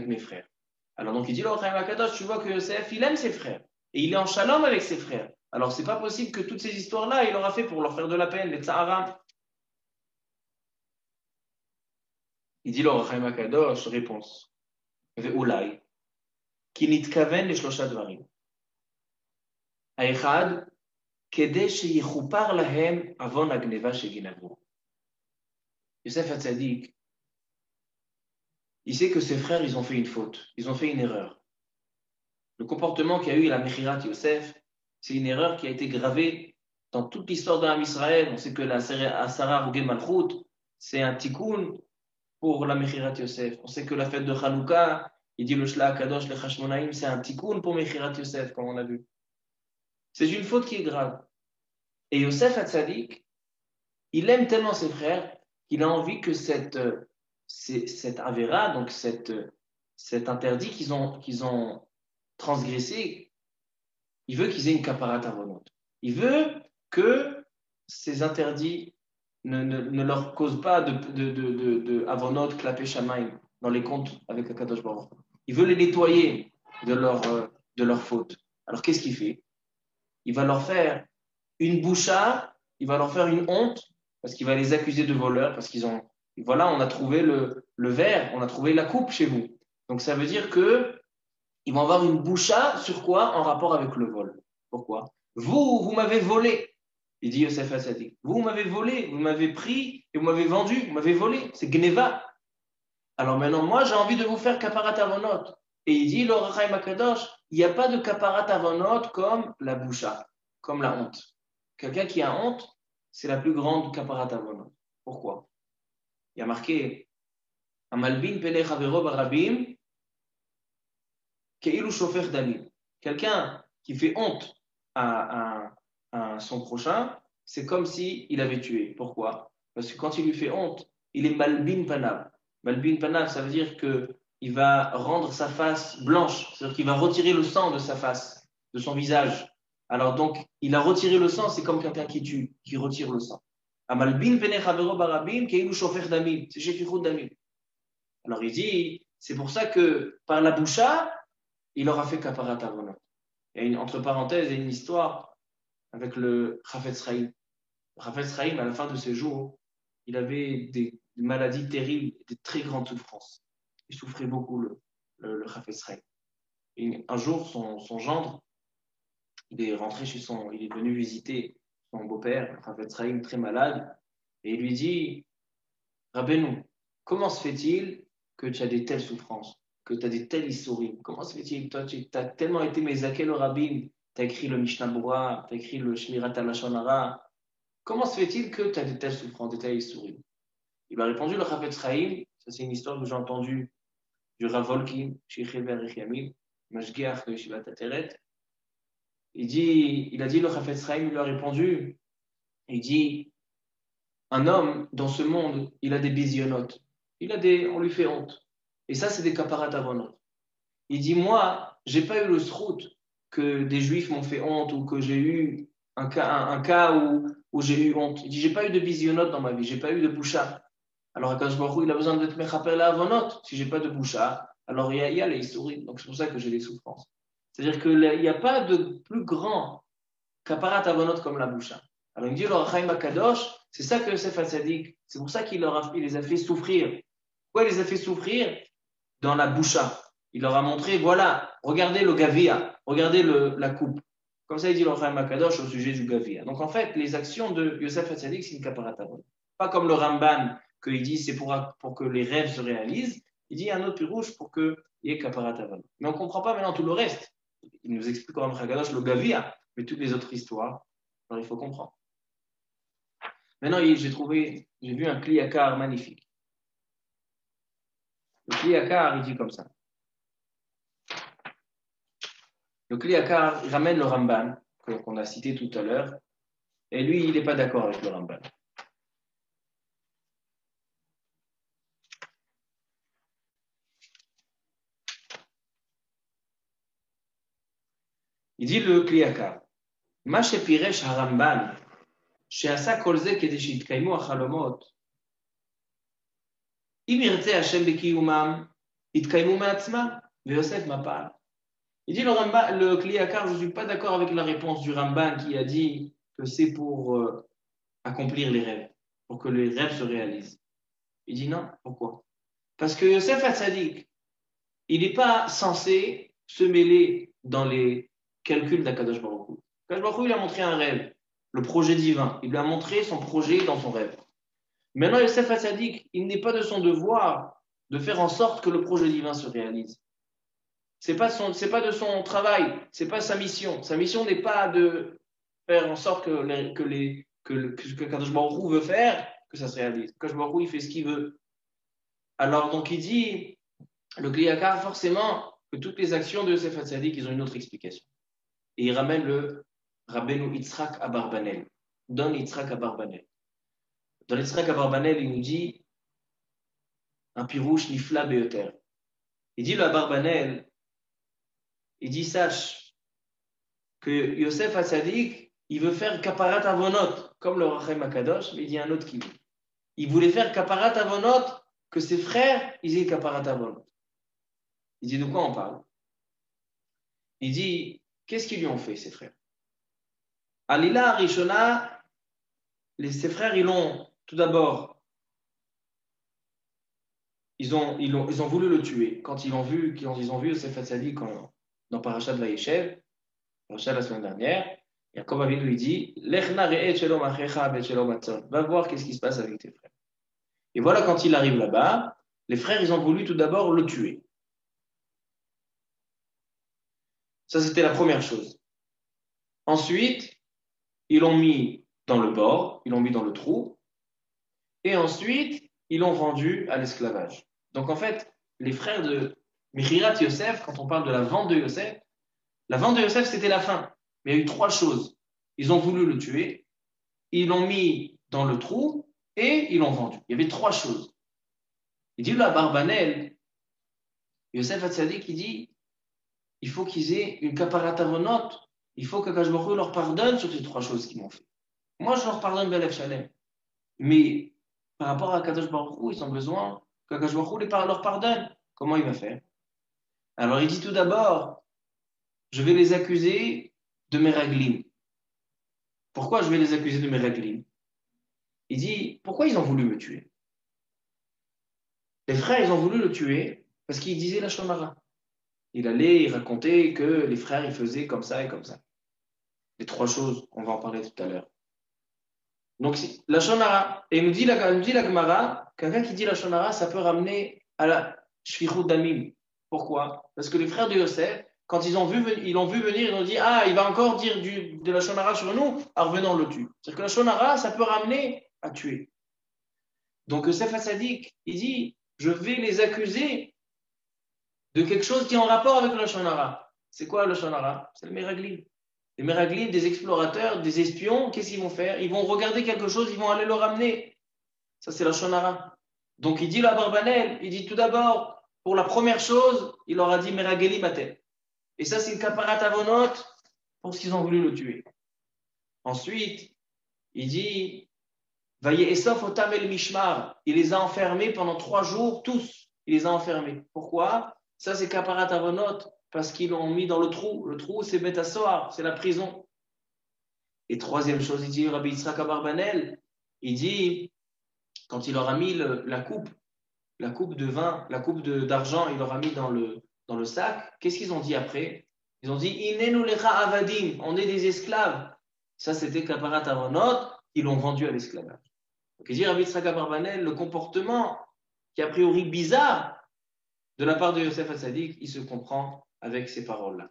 mes frères. Alors donc il dit, Or HaChaim HaKadosh, tu vois que Yosef, il aime ses frères. Et il est en shalom avec ses frères. Alors c'est pas possible que toutes ces histoires-là, il aura fait pour leur faire de la peine, les Tsaharam. Il dit, Or HaChaim HaKadosh, réponse. Ve'ulai, ki nitkaven leshlosha dvarim. Haechad, kede sheyichupar lahem avon hagneva sheginavu. Yosef Hatzadik, il sait que ses frères, ils ont fait une faute, ils ont fait une erreur. Le comportement qu'il y a eu la Mechirat Yosef, c'est une erreur qui a été gravée dans toute l'histoire de l'Am Israël. On sait que la Sarah Rugé Malchut, c'est un tikkun pour la Mechirat Yosef. On sait que la fête de Hanouka, il dit le Shla Kadosh, le Chashmonaïm, c'est un tikkun pour Mechirat Yosef, comme on a vu. C'est une faute qui est grave. Et Yosef Hatzadik, il aime tellement ses frères qu'il a envie que cette avéra, donc cet interdit qu'ils ont transgressé, il veut qu'ils aient une kaparat avonot. Il veut que ces interdits ne leur causent pas de avonot, klapé shamaim, dans les comptes avec le Kadosh Baruch. Il veut les nettoyer de leur faute. Alors qu'est-ce qu'il fait? Il va leur faire une boucha, il va leur faire une honte, parce qu'il va les accuser de voleurs, parce qu'ils ont... Voilà, on a trouvé le verre, on a trouvé la coupe chez vous. Donc ça veut dire que ils vont avoir une boucha sur quoi? En rapport avec le vol. Pourquoi? Vous m'avez volé. Il dit Yosef Hatzadik. Vous m'avez volé, vous m'avez pris et vous m'avez vendu, vous m'avez volé. C'est Gneva. Alors maintenant, moi, j'ai envie de vous faire kaparat avonot. Et il dit, Or HaChaim HaKadosh, il n'y a pas de kaparat avonot comme la boucha, comme la honte. quelqu'un qui a honte, c'est la plus grande kaparat avonot. Pourquoi? Il y a marqué Amalbin pelech avero barabim keilu shofer damim. Quelqu'un qui fait honte à son prochain, c'est comme s'il avait tué. Pourquoi? Parce que quand il lui fait honte, il est malbin panav. Malbin panav, ça veut dire qu'il va rendre sa face blanche, c'est-à-dire qu'il va retirer le sang de sa face, de son visage. Alors donc, il a retiré le sang, c'est comme quelqu'un qui tue, qui retire le sang. Amalbin pelech avero barabim keilu shofer damim. C'est shefichut damim. Alors il dit, c'est pour ça que par la boucha, il aura fait kaparat avonot. Entre parenthèses, il y a une histoire avec le Chafetz Chaim. Le Chafetz Chaim, à la fin de ses jours, il avait des maladies terribles, des très grandes souffrances. Il souffrait beaucoup, le Chafetz Chaim. Et un jour, son gendre, il est rentré il est venu visiter son beau-père, le Chafetz Chaim, très malade, et il lui dit, Rabbeinu, comment se fait-il que tu as des telles souffrances, que tu as des telles histoires? Comment se fait-il? Toi, tu as tellement été Mezakel le Rabbin, tu as écrit le Mishnah Berurah, tu as écrit le Shmirat HaLashon Hara. Comment se fait-il que tu as de telles souffrances, de telles histoires? Il a répondu le Chafetz Chaim, ça c'est une histoire que j'ai entendue du Rav Volkin, Sheikh Berich Yamin, Mashgiach de Yeshivat Ateret. Il a dit le Chafetz Chaim, il lui a répondu, il dit, un homme dans ce monde, il a des bisionotes, on lui fait honte. Et ça, c'est des kaparat avonot. Il dit, moi, j'ai pas eu le srout que des juifs m'ont fait honte ou que j'ai eu un cas où j'ai eu honte. Il dit, j'ai pas eu de bisionote dans ma vie, j'ai pas eu de boucha. Alors, Akadosh Baruch Hu, il a besoin d'être mechaper la avonot. Si j'ai pas de boucha, alors il y a les historiques. Donc, c'est pour ça que j'ai des souffrances. C'est-à-dire qu'il n'y a pas de plus grand kaparat avonot comme la boucha. Alors, il dit, le Chaim Akadosh, c'est ça que Yosef Hatzadik, c'est pour ça qu'il les a fait souffrir. Pourquoi il les a fait souffrir? Dans la boucha. Il leur a montré, voilà, regardez le gavia, regardez la coupe. Comme ça, il dit le Chaim Akadosh au sujet du gavia. Donc, en fait, les actions de Yosef Hatzadik, c'est une kaparat avonot. Pas comme le Ramban, qu'il dit c'est pour que les rêves se réalisent. Il dit un autre pirouche pour qu'il y ait kaparat avonot. Mais on ne comprend pas maintenant tout le reste. Il nous explique quand même Hakadosh le gavia, mais toutes les autres histoires, alors il faut comprendre. Maintenant, j'ai vu un Kliyakar magnifique. Le Kliyakar, il dit comme ça. Le Kliyakar, il ramène le Ramban, qu'on a cité tout à l'heure, et lui, il n'est pas d'accord avec le Ramban. Il dit le Kliyakar, Ma shepiresh haramban, she'asa kol ze kede shitkaimu achalomot, אם ירצה השם בקיומם, יתקיימו מעצמם, ויוסף מפל. Il dit le Kliyakar, je ne suis pas d'accord avec la réponse du Ramban qui a dit que c'est pour accomplir les rêves, pour que les rêves se réalisent. Il dit non, pourquoi? Parce que Yosef Hatzadik, il n'est pas censé se mêler dans les calculs d'Akadosh Baruch Hu. Akadosh Baruch Hu, il a montré un rêve, le projet divin. Il lui a montré son projet dans son rêve. Maintenant, Yosef Hatzadik, il n'est pas de son devoir de faire en sorte que le projet divin se réalise. C'est pas de son travail, c'est pas sa mission. Sa mission n'est pas de faire en sorte que Kadosh Baruch Hu veut faire, que ça se réalise. Kadosh Baruch Hu, il fait ce qu'il veut. Alors, donc, il dit, le Kliyakar, forcément, que toutes les actions de Yosef Hatzadik, ils ont une autre explication. Et il ramène le Rabbeinu Yitzhak Abarbanel. Don Yitzhak Abarbanel. Dans l'Yitzhak Abarbanel, il nous dit un pirouche nifla beoter. Il dit le Abarbanel, il dit sache que Yosef Hatzadik, il veut faire kaparat avonot, comme le Rachem Akadosh, mais il dit un autre qui veut. Il voulait faire kaparat avonot, que ses frères, ils aient kaparat avonot. Il dit de quoi on parle? Il dit, qu'est-ce qu'ils lui ont fait, ses frères? Alila Rishona, ses frères, ils l'ont, tout d'abord, ils ont voulu le tuer. Quand ils ont vu Yosef Hatzadik dans Parashat Vayeshev, Parashat la semaine dernière, Yaakov Avinu lui dit, Lechna re'et shelom achecha bet shelom atzon. Va voir qu'est-ce qui se passe avec tes frères. Et voilà, quand il arrive là-bas, les frères, ils ont voulu tout d'abord le tuer. Ça, c'était la première chose. Ensuite, ils l'ont mis dans le bord, ils l'ont mis dans le trou, et ensuite, ils l'ont vendu à l'esclavage. Donc en fait, les frères de Mechirat Yosef, quand on parle de la vente de Yosef, c'était la fin. Mais il y a eu trois choses. Ils ont voulu le tuer, ils l'ont mis dans le trou, et ils l'ont vendu. Il y avait trois choses. Il dit là, Barbanel, Yosef Hatzadik, il dit, il faut qu'ils aient une kaparatavonot, il faut que Kadosh Baruch Hu leur pardonne sur ces trois choses qu'ils m'ont fait. Moi, je leur pardonne Belef Shalem. Mais par rapport à Kadosh Baruch Hu, ils ont besoin que Kadosh Baruch Hu leur pardonne. Comment il va faire? Alors il dit tout d'abord, je vais les accuser de Meraglim. Pourquoi je vais les accuser de Meraglim? Il dit, pourquoi ils ont voulu me tuer? Les frères, ils ont voulu le tuer parce qu'il disait la Shomara. Il racontait que les frères, ils faisaient comme ça et comme ça. Les trois choses, on va en parler tout à l'heure. Donc, la Shonara, et il nous dit la Gemara, quelqu'un qui dit la Shonara, ça peut ramener à la Shfichut Damim. Pourquoi? Parce que les frères de Yosef, quand ils l'ont vu venir, ils ont dit, ah, il va encore dire de la Shonara sur nous, alors venons, on le tue. C'est-à-dire que la Shonara, ça peut ramener à tuer. Donc, Yosef Hatzadik, il dit, je vais les accuser de quelque chose qui est en rapport avec le Shonara. C'est quoi le Shonara? C'est le Meraglim. Les Meraglim, des explorateurs, des espions, qu'est-ce qu'ils vont faire? Ils vont regarder quelque chose, ils vont aller le ramener. Ça, c'est la Shonara. Donc, il dit la Barbanel, il dit tout d'abord, pour la première chose, il leur a dit Merageli Matel. Et ça, c'est une kaparat avonot pour ce qu'ils ont voulu le tuer. Ensuite, il dit Vaye Esof Otam el Mishmar. Il les a enfermés pendant 3 jours, tous. Il les a enfermés. Pourquoi? Ça, c'est kaparat avonot parce qu'ils l'ont mis dans le trou. Le trou, c'est Bet HaSohar, c'est la prison. Et troisième chose, il dit Rabbi Yitzhak Abarbanel, il dit, quand il leur a mis la coupe de vin, d'argent, il leur a mis dans le sac, qu'est-ce qu'ils ont dit après? Ils ont dit Inenu lecha avadim, on est des esclaves. Ça, c'était kaparat avonot, ils l'ont vendu à l'esclavage. Donc, il dit Rabbi Yitzhak Abarbanel, le comportement qui est a priori bizarre de la part de Yosef Hatzadik, il se comprend avec ces paroles-là.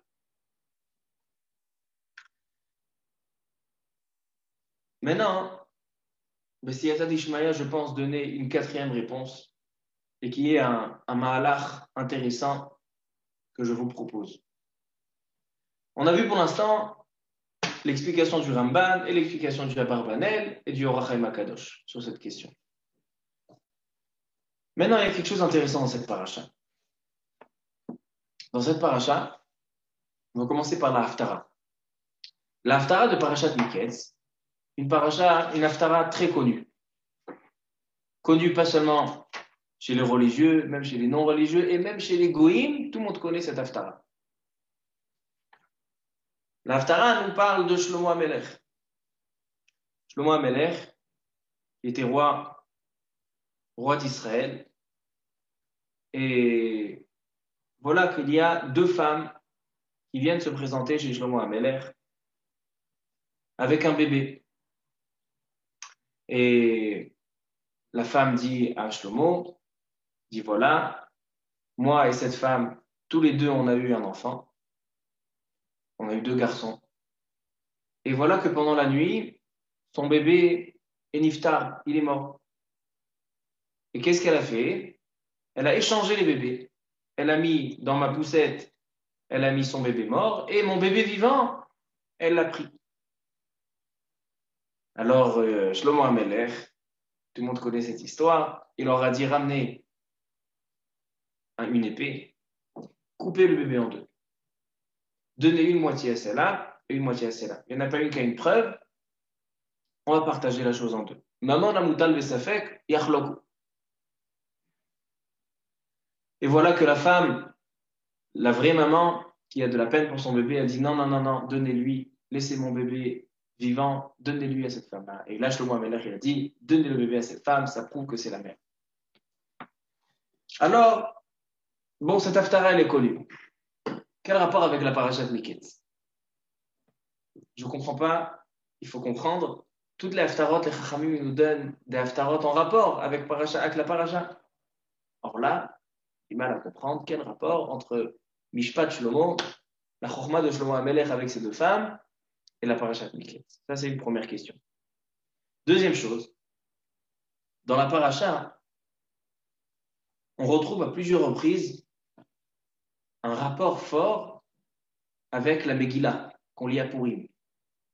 Maintenant, Bessiyata d'Ishmaïa, je pense donner une quatrième réponse et qui est un mahalach intéressant que je vous propose. On a vu pour l'instant l'explication du Ramban et l'explication du Abarbanel et du Or HaChaim HaKadosh sur cette question. Maintenant, il y a quelque chose d'intéressant dans cette paracha. Dans cette paracha, on va commencer par la Haftara. La Haftara de Parashat Miketz, une Haftara très connue. Connue pas seulement chez les religieux, même chez les non-religieux, et même chez les goïms, tout le monde connaît cette Haftara. La Haftara nous parle de Shlomo HaMelech. Shlomo HaMelech, qui était roi d'Israël. Et voilà qu'il y a 2 femmes qui viennent se présenter chez Shlomo HaMelech avec un bébé. Et la femme dit à Shlomo, dit voilà, moi et cette femme, tous les deux, on a eu un enfant. On a eu 2 garçons. Et voilà que pendant la nuit, son bébé est niftar, il est mort. Et qu'est-ce qu'elle a fait? Elle a échangé les bébés. Elle a mis dans ma poussette, elle a mis son bébé mort, et mon bébé vivant, elle l'a pris. Alors, Shlomo HaMelech, tout le monde connaît cette histoire, il leur a dit ramenez une épée, coupez le bébé en 2. Donnez une moitié à celle-là et une moitié à celle-là. Il n'y en a pas une qui a une preuve, on va partager la chose en 2. Maman namutal besafek yachloku. Et voilà que la femme, la vraie maman, qui a de la peine pour son bébé, elle dit non, non, non, non, donnez-lui, laissez mon bébé vivant, donnez-lui à cette femme-là. Et là, Shlomo HaMelech, il a dit, donnez le bébé à cette femme, ça prouve que c'est la mère. Alors, bon, cette haftara, elle est connue. Quel rapport avec la parashat Miketz? Je ne comprends pas, il faut comprendre. Toutes les haftarot, les chachamim nous donnent des haftarot en rapport avec la parasha. Or là, il mal à comprendre quel rapport entre Mishpat Shlomo, la chorma de Shlomo HaMelech avec ses 2 femmes, et la parashat Miketz. Ça, c'est une première question. Deuxième chose, dans la paracha, on retrouve à plusieurs reprises un rapport fort avec la Megillah qu'on lit à Purim.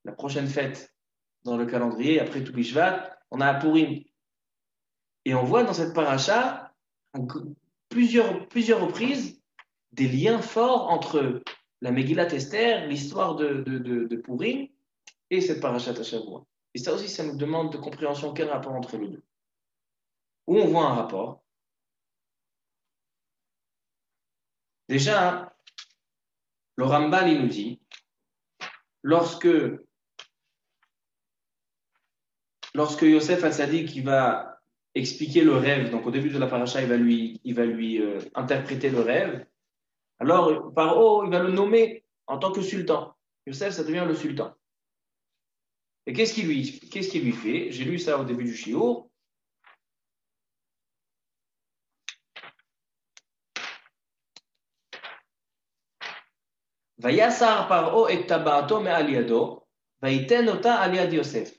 La prochaine fête dans le calendrier, après tout Bishvat, on a à Purim. Et on voit dans cette paracha plusieurs reprises des liens forts entre la Megillat Esther, l'histoire de Purim, et cette parashat Shavua. Et ça aussi, ça nous demande de compréhension quel rapport entre les deux. Où on voit un rapport. Déjà, le Rambam, il nous dit, lorsque Yosef Hatzadik il va expliquer le rêve, donc au début de la paracha, il va lui interpréter le rêve, alors Paro, il va le nommer en tant que sultan. Yosef, ça devient le sultan. Et qu'est-ce qu'il lui fait? J'ai lu ça au début du shiur. Vayasar Paro et tabaato me aliado, vaiten ota aliad Yosef.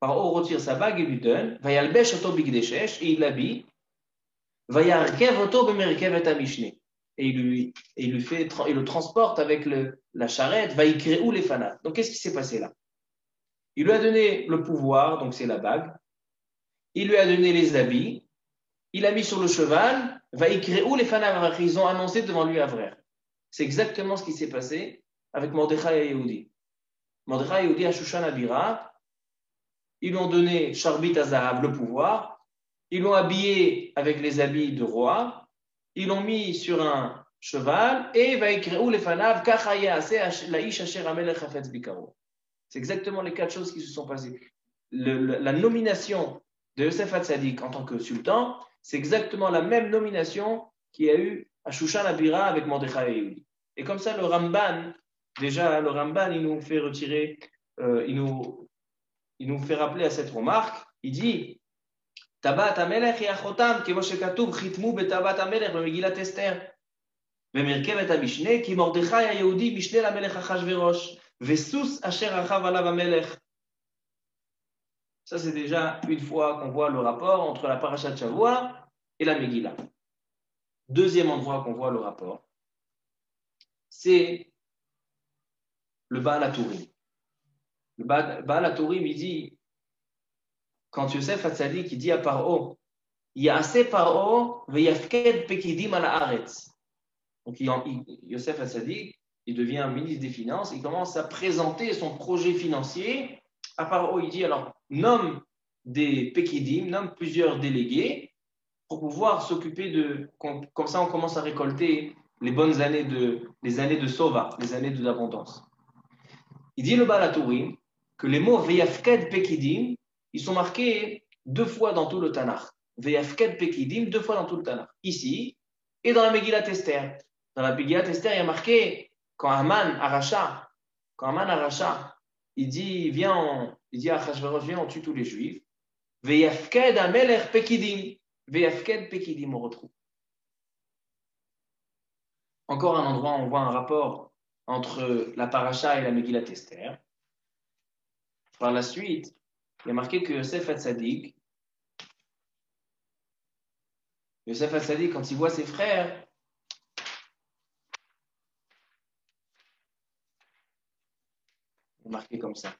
Paro retire sa bague et lui donne, vayalbesh oto bigdeshesh, et il l'habille, vayarkev oto bemerkevet amishne. Et il le transporte avec la charrette, vayikreu les fanat. Donc qu'est-ce qui s'est passé là? Il lui a donné le pouvoir, donc c'est la bague. Il lui a donné les habits. Il a mis sur le cheval. Vayikreu les fanat. Ils ont annoncé devant lui Avrer. C'est exactement ce qui s'est passé avec Mordechai et Yehudi. Mordechai et Yehudi à Shushan Abira, ils lui ont donné Sharbit Azahav, le pouvoir. Ils l'ont habillé avec les habits de roi. Ils l'ont mis sur un cheval et Vayikreu les fanav kachaya ase laish asher amelech hafetz bikaro. C'est exactement les quatre choses qui se sont passées. La nomination de Yosef Hatzadik en tant que sultan, c'est exactement la même nomination qu'il y a eu à Shushan Abira avec Mordechai et Yehudi. Et comme ça, le Ramban, déjà, le Ramban, il nous fait retirer, il nous fait rappeler à cette remarque. Il dit Tabat Amelech et Achotam, qui Katuv Chitmu Betabat Amelech, Megillat Esther, Bemerkevet Amishne, qui Mordechai et Yehudi, Mishne la Melech Achashverosh. Vesus asher achav alav amelech. Ça, c'est déjà une fois qu'on voit le rapport entre la parashat Shavua et la Megillah. Deuxième endroit qu'on voit le rapport, c'est le Baal HaTurim. Le Baal HaTurim, il dit, quand Yosef Hatzadik, il dit à Paro, Ya'aseh Paro ve'yafked pekidim ala haaretz. Donc, Yosef Hatzadik, il devient ministre des Finances, il commence à présenter son projet financier. À Paro, il dit alors, nomme des Pekidim, nomme plusieurs délégués pour pouvoir s'occuper comme ça on commence à récolter les bonnes années les années de Sova, les années de l'abondance. Il dit le Baal HaTurim que les mots Veyafked Pekidim, ils sont marqués 2 fois dans tout le Tanakh. Veyafked Pekidim, 2 fois dans tout le Tanakh. Ici, et dans la Megillat Esther. Dans la Megillat Esther, il y a marqué quand Haman Aracha, il dit à Achashverosh, viens, on tue tous les Juifs. Veyafked Amelech Pekidim. Veyafked Pekidim, on retrouve. Encore un endroit où on voit un rapport entre la paracha et la Megillat Esther. Par la suite, il y a marqué que Yosef Hatzadik, quand il voit ses frères, il est marqué comme ça.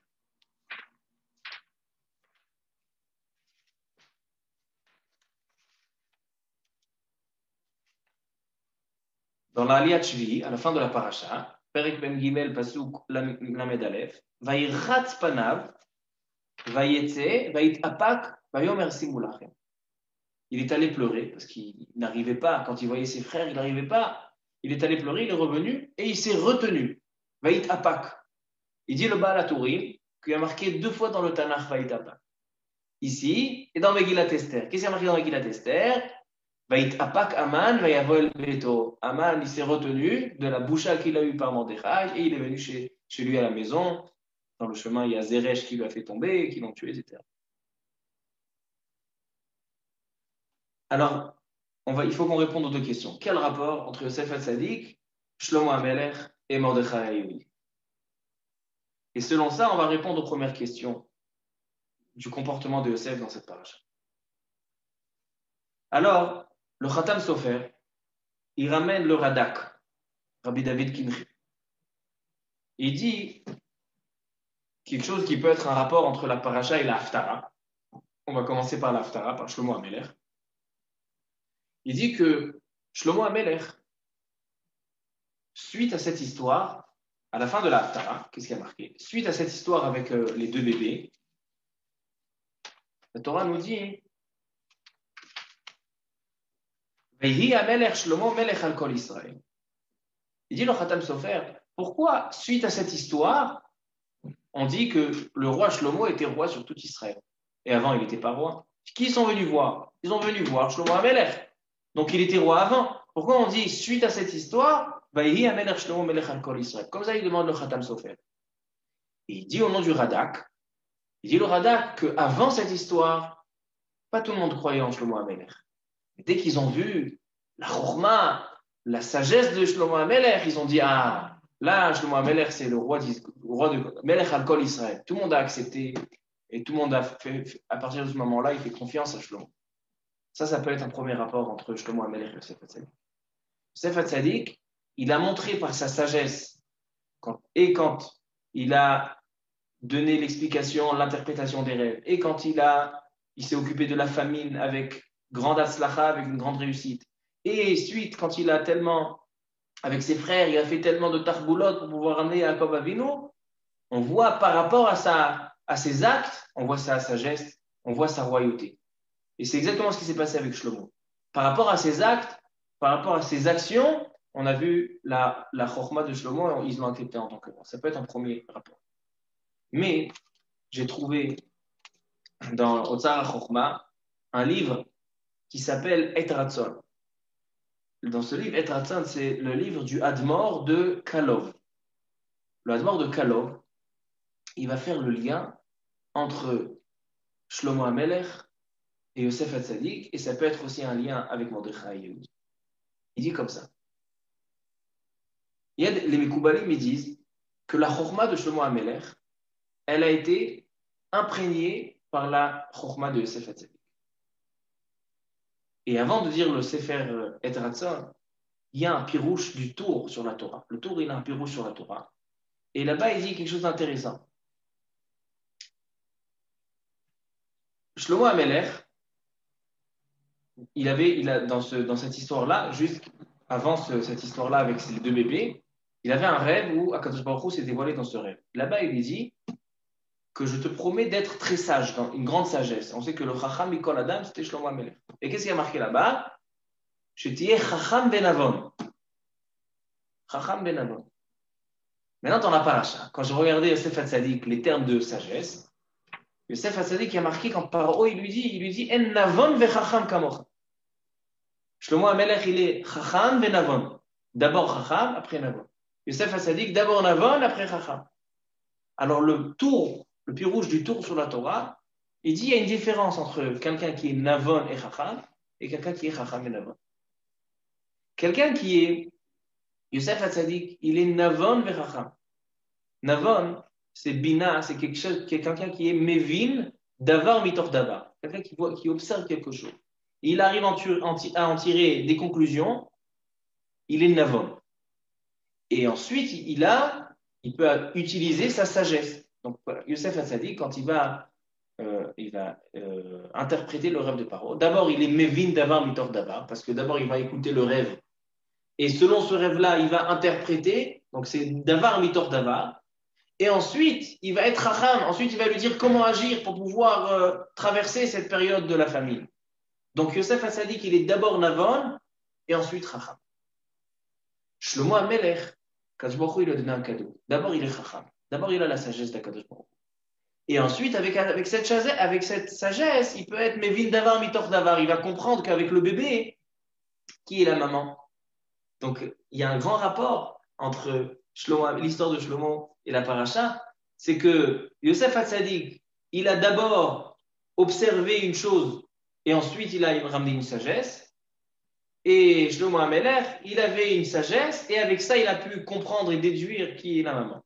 Dans la Aliyat Shvi, à la fin de la paracha, Perek Ben Gimel Pasuk Lamed Aleph, Vayiratz panav, Vayetze, Vayitapak, Vayomer Simulachem. Il est allé pleurer parce qu'il n'arrivait pas, quand il voyait ses frères, il n'arrivait pas. Il est allé pleurer, il est revenu et il s'est retenu. Vayitapak. Il dit le Baal HaTurim qu'il y a marqué 2 fois dans le Tanakh Vayitapak. Ici et dans Megillat Esther. Qu'est-ce qu'il y a marqué dans Megillat Esther? Vayitapak Aman, Vayavoel Beto. Aman, il s'est retenu de la boucha qu'il a eue par Mordechai et il est venu chez lui à la maison. Dans le chemin, il y a Zeresh qui lui a fait tomber, qui l'ont tué, etc. Alors, il faut qu'on réponde aux 2 questions. Quel rapport entre Yosef Hatzadik, Shlomo HaMelech et Mordechai Yehudi? Et selon ça, on va répondre aux premières questions du comportement de Yosef dans cette paracha. Alors, le Khatam Sofer, il ramène le Radak, Rabbi David Kimchi. Il dit quelque chose qui peut être un rapport entre la paracha et la Haftara. On va commencer par la Haftara, par Shlomo HaMelech. Il dit que Shlomo HaMelech, suite à cette histoire, à la fin de la Haftara, qu'est-ce qui a marqué? Suite à cette histoire avec les deux bébés, la Torah nous dit Veihi HaMelech Shlomo Melech al Kol Israël. Il dit le Khatam Sofer, pourquoi, suite à cette histoire, on dit que le roi Shlomo était roi sur tout Israël? Et avant, il n'était pas roi. Qui sont venus voir? Ils sont venus voir Shlomo HaMelech. Donc, il était roi avant. Pourquoi on dit, suite à cette histoire, Vaihi HaMelech Shlomo Melech al Kol Israël? Comme ça, il demande le Khatam Sofer. Et il dit au nom du Radak, il dit le Radak qu'avant cette histoire, pas tout le monde croyait en Shlomo HaMelech. Dès qu'ils ont vu la Chokhma, la sagesse de Shlomo HaMelech, ils ont dit, ah, là, Shlomo HaMelech, c'est le roi de Melech al Kol Israël. Tout le monde a accepté et tout le monde a fait, à partir de ce moment-là, il fait confiance à Shlomo. Ça peut être un premier rapport entre Shlomo HaMelech et Yosef HaTzadik. Yosef HaTzadik, il a montré par sa sagesse, quand il a donné l'explication, l'interprétation des rêves, et quand il s'est occupé de la famine avec grande atzlacha, avec une grande réussite, et suite, quand il a tellement, avec ses frères, il a fait tellement de tarboulot pour pouvoir amener Yaakov Avinu, on voit par rapport à ses actes, on voit sa sagesse, on voit sa royauté. Et c'est exactement ce qui s'est passé avec Shlomo. Par rapport à ses actes, par rapport à ses actions, on a vu la chokhma de Shlomo et ils l'ont accepté en tant que roi. Ça peut être un premier rapport. Mais j'ai trouvé dans Otsar HaChokhma un livre qui s'appelle Et Ratzon. Dans ce livre, Et Ratzon, c'est le livre du Hadmor de Kalov. Le Hadmor de Kalov, il va faire le lien entre Shlomo HaMelech et Yosef HaTzadik, et ça peut être aussi un lien avec Mordechai Yehudi. Il dit comme ça. Les Mekoubalim ils disent que la chokhma de Shlomo HaMelech, elle a été imprégnée par la chokhma de Yosef HaTzadik. Et avant de dire le Sefer Et Ratzon, il y a un pirouche du Tour sur la Torah. Le Tour, il a un pirouche sur la Torah. Et là-bas, il dit quelque chose d'intéressant. Shlomo HaMelech, il a dans cette histoire-là, juste avant cette histoire-là avec ses deux bébés, il avait un rêve où Akadosh Baruch Hu s'est dévoilé dans ce rêve. Là-bas, il lui dit que je te promets d'être très sage, dans une grande sagesse. On sait que le Chacham Mikol Adam, c'était Shlomo HaMelech. Et qu'est-ce qu'il y a marqué là-bas? Shetiye Chacham Ben Avon. Chacham Ben Avon. Maintenant, dans la paracha, quand je regardais Yosef HaTzadik, les termes de sagesse, Yosef HaTzadik il a marqué quand Paro il lui dit En Navon ve Chacham Kamocha. Shlomo HaMelech, il est Chacham ben Navon. D'abord Chacham, après Navon. Yosef HaTzadik, d'abord Navon, après Chacham. Alors le pirouche du tour sur la Torah, il dit il y a une différence entre quelqu'un qui est Navon et Chacham et quelqu'un qui est Chacham et Navon. Quelqu'un qui est Yosef HaTzadik, il est Navon ve Chacham. Navon, c'est Bina, c'est quelqu'un qui est Mevin, Davar mitor Davar. Quelqu'un qui observe quelque chose. Il arrive à en tirer des conclusions, il est Navon. Et ensuite, il peut utiliser sa sagesse. Donc, Yosef HaTzadik, quand il va interpréter le rêve de Paro, d'abord, il est Mevin Davar Mitor Davar, parce que d'abord, il va écouter le rêve. Et selon ce rêve-là, il va interpréter, donc c'est Davar Mitor Davar. Et ensuite, il va être Chacham. Ensuite, il va lui dire comment agir pour pouvoir traverser cette période de la famine. Donc, Yosef HaTzadik, il est d'abord Navon et ensuite Chacham. Shlomo HaMelech, Kadosh Baruch Hu, il lui a donné un cadeau. D'abord, il est Chacham. D'abord, il a la sagesse d'Akadosh Baruch Hu. Et ensuite, avec cette sagesse, il peut être Mevin Davar, Mitor Davar. Il va comprendre qu'avec le bébé, qui est la maman? Donc, il y a un grand rapport entre l'histoire de Shlomo et la paracha. C'est que Yosef HaTzadik, il a d'abord observé une chose et ensuite il a ramené une sagesse. Et Shlomo HaMelech, il avait une sagesse et avec ça, il a pu comprendre et déduire qui est la maman.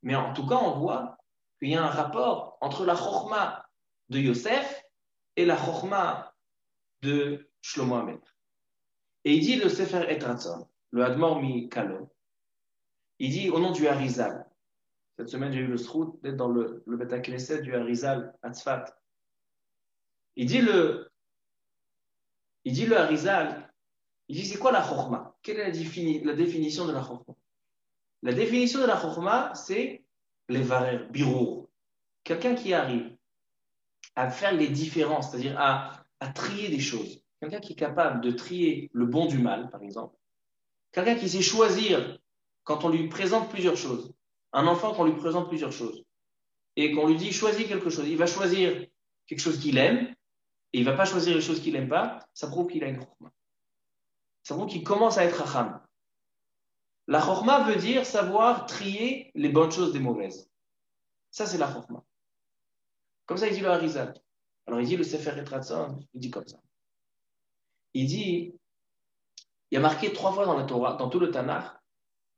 Mais en tout cas, on voit qu'il y a un rapport entre la chorma de Yosef et la chorma de Shlomo Amelech. Et il dit le Sefer Et Ratzon, le Admor mi Kalo, il dit au nom du Harizal. Cette semaine, j'ai eu le srout d'être dans le Beth Knesset du Harizal à Tzfat. Il dit le Harizal, il dit c'est quoi la chorma? Quelle est la définition de la chorma? La définition de la chorma, c'est les varer, birour. Quelqu'un qui arrive à faire les différences, c'est-à-dire à trier des choses. Quelqu'un qui est capable de trier le bon du mal, par exemple. Quelqu'un qui sait choisir quand on lui présente plusieurs choses. Un enfant qu'on lui présente plusieurs choses. Et qu'on lui dit choisis quelque chose. Il va choisir quelque chose qu'il aime et il ne va pas choisir les choses qu'il n'aime pas. Ça prouve qu'il a une chorma. Ça prouve qu'il commence à être racham. La chorma veut dire savoir trier les bonnes choses des mauvaises. Ça, c'est la chorma. Comme ça, il dit le Harizal. Alors, il dit le Sefer Et Ratzon, il dit comme ça. Il dit, il y a marqué 3 fois dans la Torah, dans tout le Tanakh,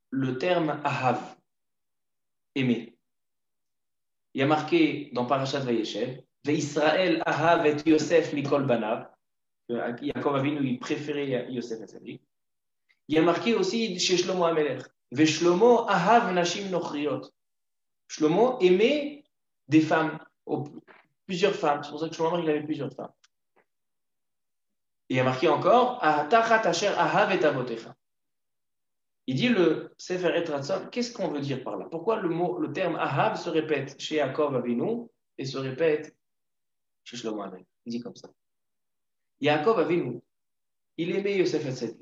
le terme Ahav, aimer. Il y a marqué dans Parashat Vayeshev, Ve'Israël Ahav et Yosef Mikol Banav, Yaakov Avinu, il préférait Yosef et Tzadik. Il y a marqué aussi chez Shlomo Amelech, Ve'Shlomo Ahav Nashim Nochriot. Shlomo aimait des femmes, plusieurs femmes. C'est pour ça que Shlomo il avait plusieurs femmes. Il y a marqué encore, il dit le Sefer Et Ratzon, qu'est-ce qu'on veut dire par là? Pourquoi le terme Ahav se répète chez Yaakov Avinu et se répète chez Shlomo Amelech? Il dit comme ça. Yaakov Avinu, il aimait Yosef Hatzadik.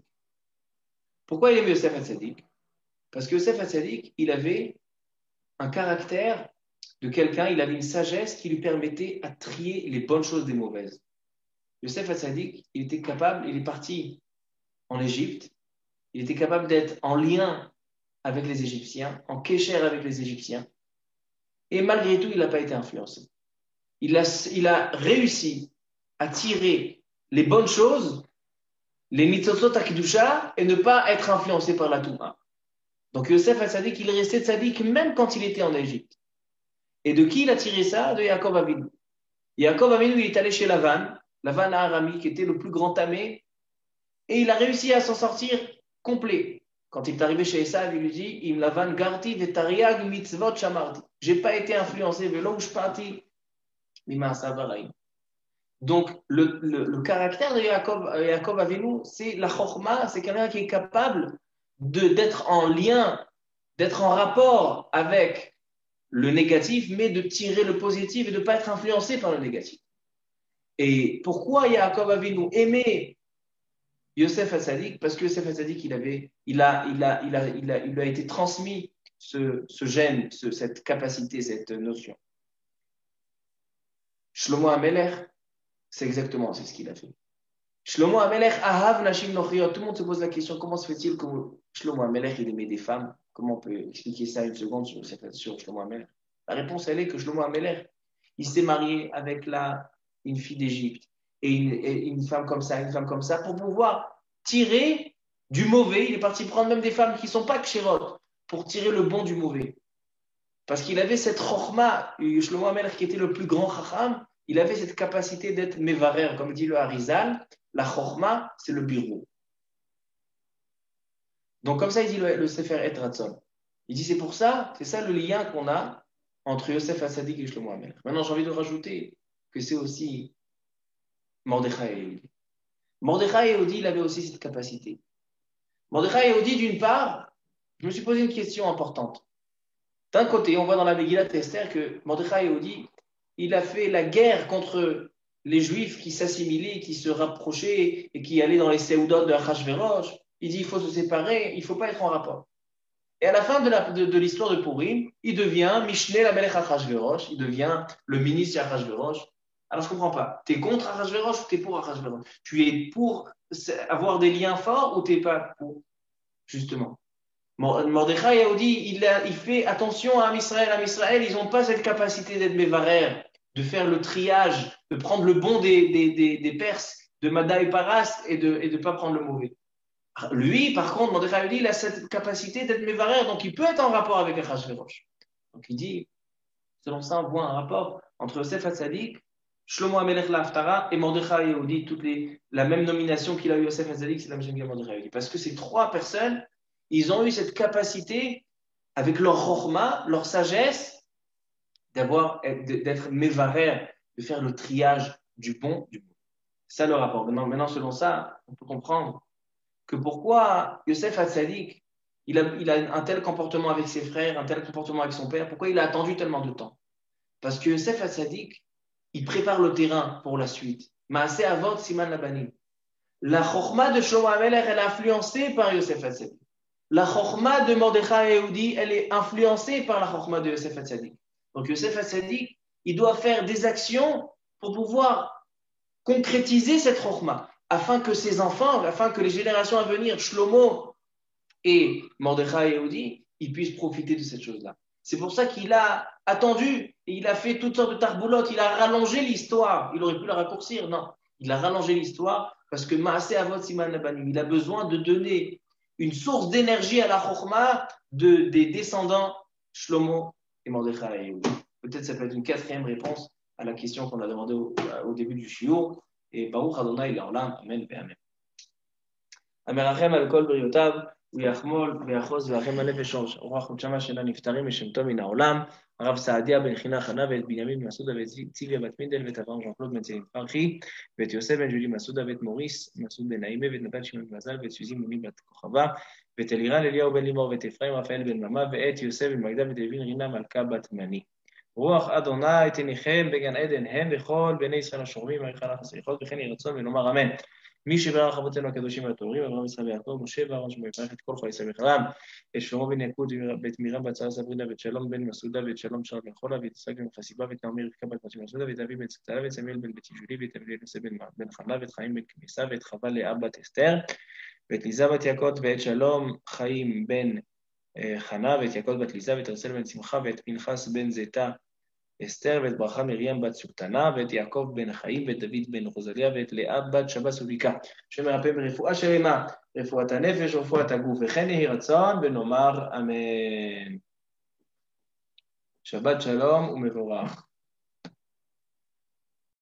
Pourquoi il aimait Yosef Hatzadik? Parce que Yosef Hatzadik, il avait un caractère de quelqu'un, il avait une sagesse qui lui permettait à trier les bonnes choses des mauvaises. Yosef Hatzadik, il était capable, il est parti en Égypte, il était capable d'être en lien avec les Égyptiens, en kécher avec les Égyptiens, et malgré tout, il n'a pas été influencé. Il a réussi à tirer les bonnes choses, les mitzotzot akdusha, et ne pas être influencé par la Touma. Donc Yosef Hatzadik, il est resté tzaddik même quand il était en Égypte. Et de qui il a tiré ça? De Yaakov Avinu. Yaakov Avinu, il est allé chez Lavan Arami, qui était le plus grand tamé, et il a réussi à s'en sortir complet. Quand il est arrivé chez Esav, il lui dit Im Lavan garti vetariag mitzvot shamarti. J'ai pas été influencé, velo ushpati mima'asav haraim. Donc, le caractère de Yaakov Avinu, c'est la chorma, c'est quelqu'un qui est capable d'être en lien, d'être en rapport avec le négatif, mais de tirer le positif et de ne pas être influencé par le négatif. Et pourquoi Yaakov Avinu aimait Yosef Hatzadik? Parce que Yosef Hatzadik, il a été transmis ce gène, cette capacité, cette notion. Shlomo Amelech, c'est ce qu'il a fait. Shlomo Amelech, Ahav Nashim Nochriot. Tout le monde se pose la question, comment se fait-il que Shlomo Amelech, il aimait des femmes? Comment on peut expliquer ça une seconde sur Shlomo Amelech? La réponse, elle est que Shlomo Amelech, il s'est marié avec une fille d'Égypte et une femme comme ça, pour pouvoir tirer du mauvais. Il est parti prendre même des femmes qui ne sont pas kshérot pour tirer le bon du mauvais. Parce qu'il avait cette chorma, Shlomo Amelech qui était le plus grand chacham, il avait cette capacité d'être mevarer, comme dit le Harizal, la chorma, c'est le bureau. Donc comme ça, il dit le Sefer Et Ratzon. Il dit c'est pour ça, c'est ça le lien qu'on a entre Yosef Hatzadik et Shlomo Amelech. Maintenant, j'ai envie de rajouter que c'est aussi Mordechai et Yehudi. Mordechai et Yehudi, il avait aussi cette capacité. Mordechai et Yehudi, d'une part, je me suis posé une question importante. D'un côté, on voit dans la Megillat Esther que Mordechai et Yehudi, il a fait la guerre contre les Juifs qui s'assimilaient, qui se rapprochaient et qui allaient dans les Seudot de Achashverosh. Il dit il faut se séparer, il ne faut pas être en rapport. Et à la fin de l'histoire de Purim, il devient Mishneh la Melech Achashverosh, il devient le ministre d'Achashverosh. Alors je ne comprends pas. Tu es contre Achashverosh ou tu es pour Achashverosh? Tu es pour avoir des liens forts ou tu n'es pas pour? Justement. Mordechai Yehudi, il fait attention à Israël. À Israël, ils n'ont pas cette capacité d'être mévarères, de faire le triage, de prendre le bon des Perses, de Mada et Paras, et de ne pas prendre le mauvais. Lui, par contre, Mordechai Yehudi, il a cette capacité d'être mévarère, donc il peut être en rapport avec Achashverosh. Donc il dit, selon ça, on voit un rapport entre Yosef Hatzadik, Shlomo HaMelech Lahaftara et Mordechai Yehudi, la même nomination qu'il a eu Yosef Hatzadik, c'est la même chose qu'il a Mordechai Yehudi. Parce que ces trois personnes, ils ont eu cette capacité, avec leur chorma, leur sagesse, d'être mévarer, de faire le triage du bon du bon. C'est ça le rapport. Maintenant, selon ça, on peut comprendre que pourquoi Yosef Hatzadik, il a un tel comportement avec ses frères, un tel comportement avec son père, pourquoi il a attendu tellement de temps? Parce que Yosef Hatzadik, il prépare le terrain pour la suite. Maaseh Avot Siman Labanim. La chorma de Shlomo HaMelech, elle est influencée par Yosef Hatzadik. La chorma de Mordechai Yehudi, elle est influencée par la chorma de Yosef Hatzadik. Donc Yosef Hatzadik, il doit faire des actions pour pouvoir concrétiser cette chorma, afin que ses enfants, afin que les générations à venir, Shlomo et Mordechai Yehudi, ils puissent profiter de cette chose-là. C'est pour ça qu'il a attendu et il a fait toutes sortes de tarboulottes, il a rallongé l'histoire. Il aurait pu la raccourcir, non. Il a rallongé l'histoire parce que Maaseh Avot Siman Labanim, il a besoin de donner une source d'énergie à la chorma des descendants Shlomo et Mordechai Yehudi. Peut-être ça peut être une quatrième réponse à la question qu'on a demandé au début du shiur. Et Baruch Adonai Le'olam, Amen et Amen. המרחם על כל בריאותיו, הוא יחמול ויחוז וירחם על נפש רוח ונשמה של הנפטרים ושם טוב מן העולם, הרב סעדיה בן חינה חנה ואת בנימין בן מסעודה ואת ציוויה בת מינדל ואת אברהם ז'אן קלוד בן צלין פרחי ואת יוסף בן ג'ולי מסעודה ואת מוריס מסעוד בן נעימה ואת נתן שמעון בן מזל ואת סוזי מוני בת כוכבא ואת אלירן אליהו בן לימור ואת אפרים רפאל בן ממה ואת יוסף בן מגדל ואת אבין רינה מלכה בת מני. רוח אדוני תניחם בגן עדן הם וכל בני ישראל השורמים ויחל הסליחות וכן יהי רצון ונאמר אמן. מי שברך אבותינו הקדושים והטהורים, אברהם ישראל ויעקב, משה ואהרון שמואל יברך את כל חולי ישראל בכללם, את שלמה בן יקוד ואת מרים בת שרה סברינה ואת שלום בן מסעודה ואת שלום שר בן חולה ואת יצחק בן חסיבה ואת נעמי רבקה בת משה מסעודה ואת אבי בן צלצלה ואת סמיאל בן בית ישולי ואת אבי נושא בן חמלה ואת חיים בן כמיסה ואת חווה לאה בת אסתר ואת ליזה בת יעקב ואת שלום חיים בן חנה ואת יעקב בת ליזה ואת ארסל בן שמחה ואת פנחס בן זיתה אסתר ואת ברכה מרים בת סוקטנה ואת יעקב בן חיים ואת דוד בן רוזליה ואת לאה בת שבס וביקה שמרפא ברפואה שלמה, רפואת הנפש ורפואת הגוף וכן יהי רצון ונאמר אמן. שבת שלום ומבורך.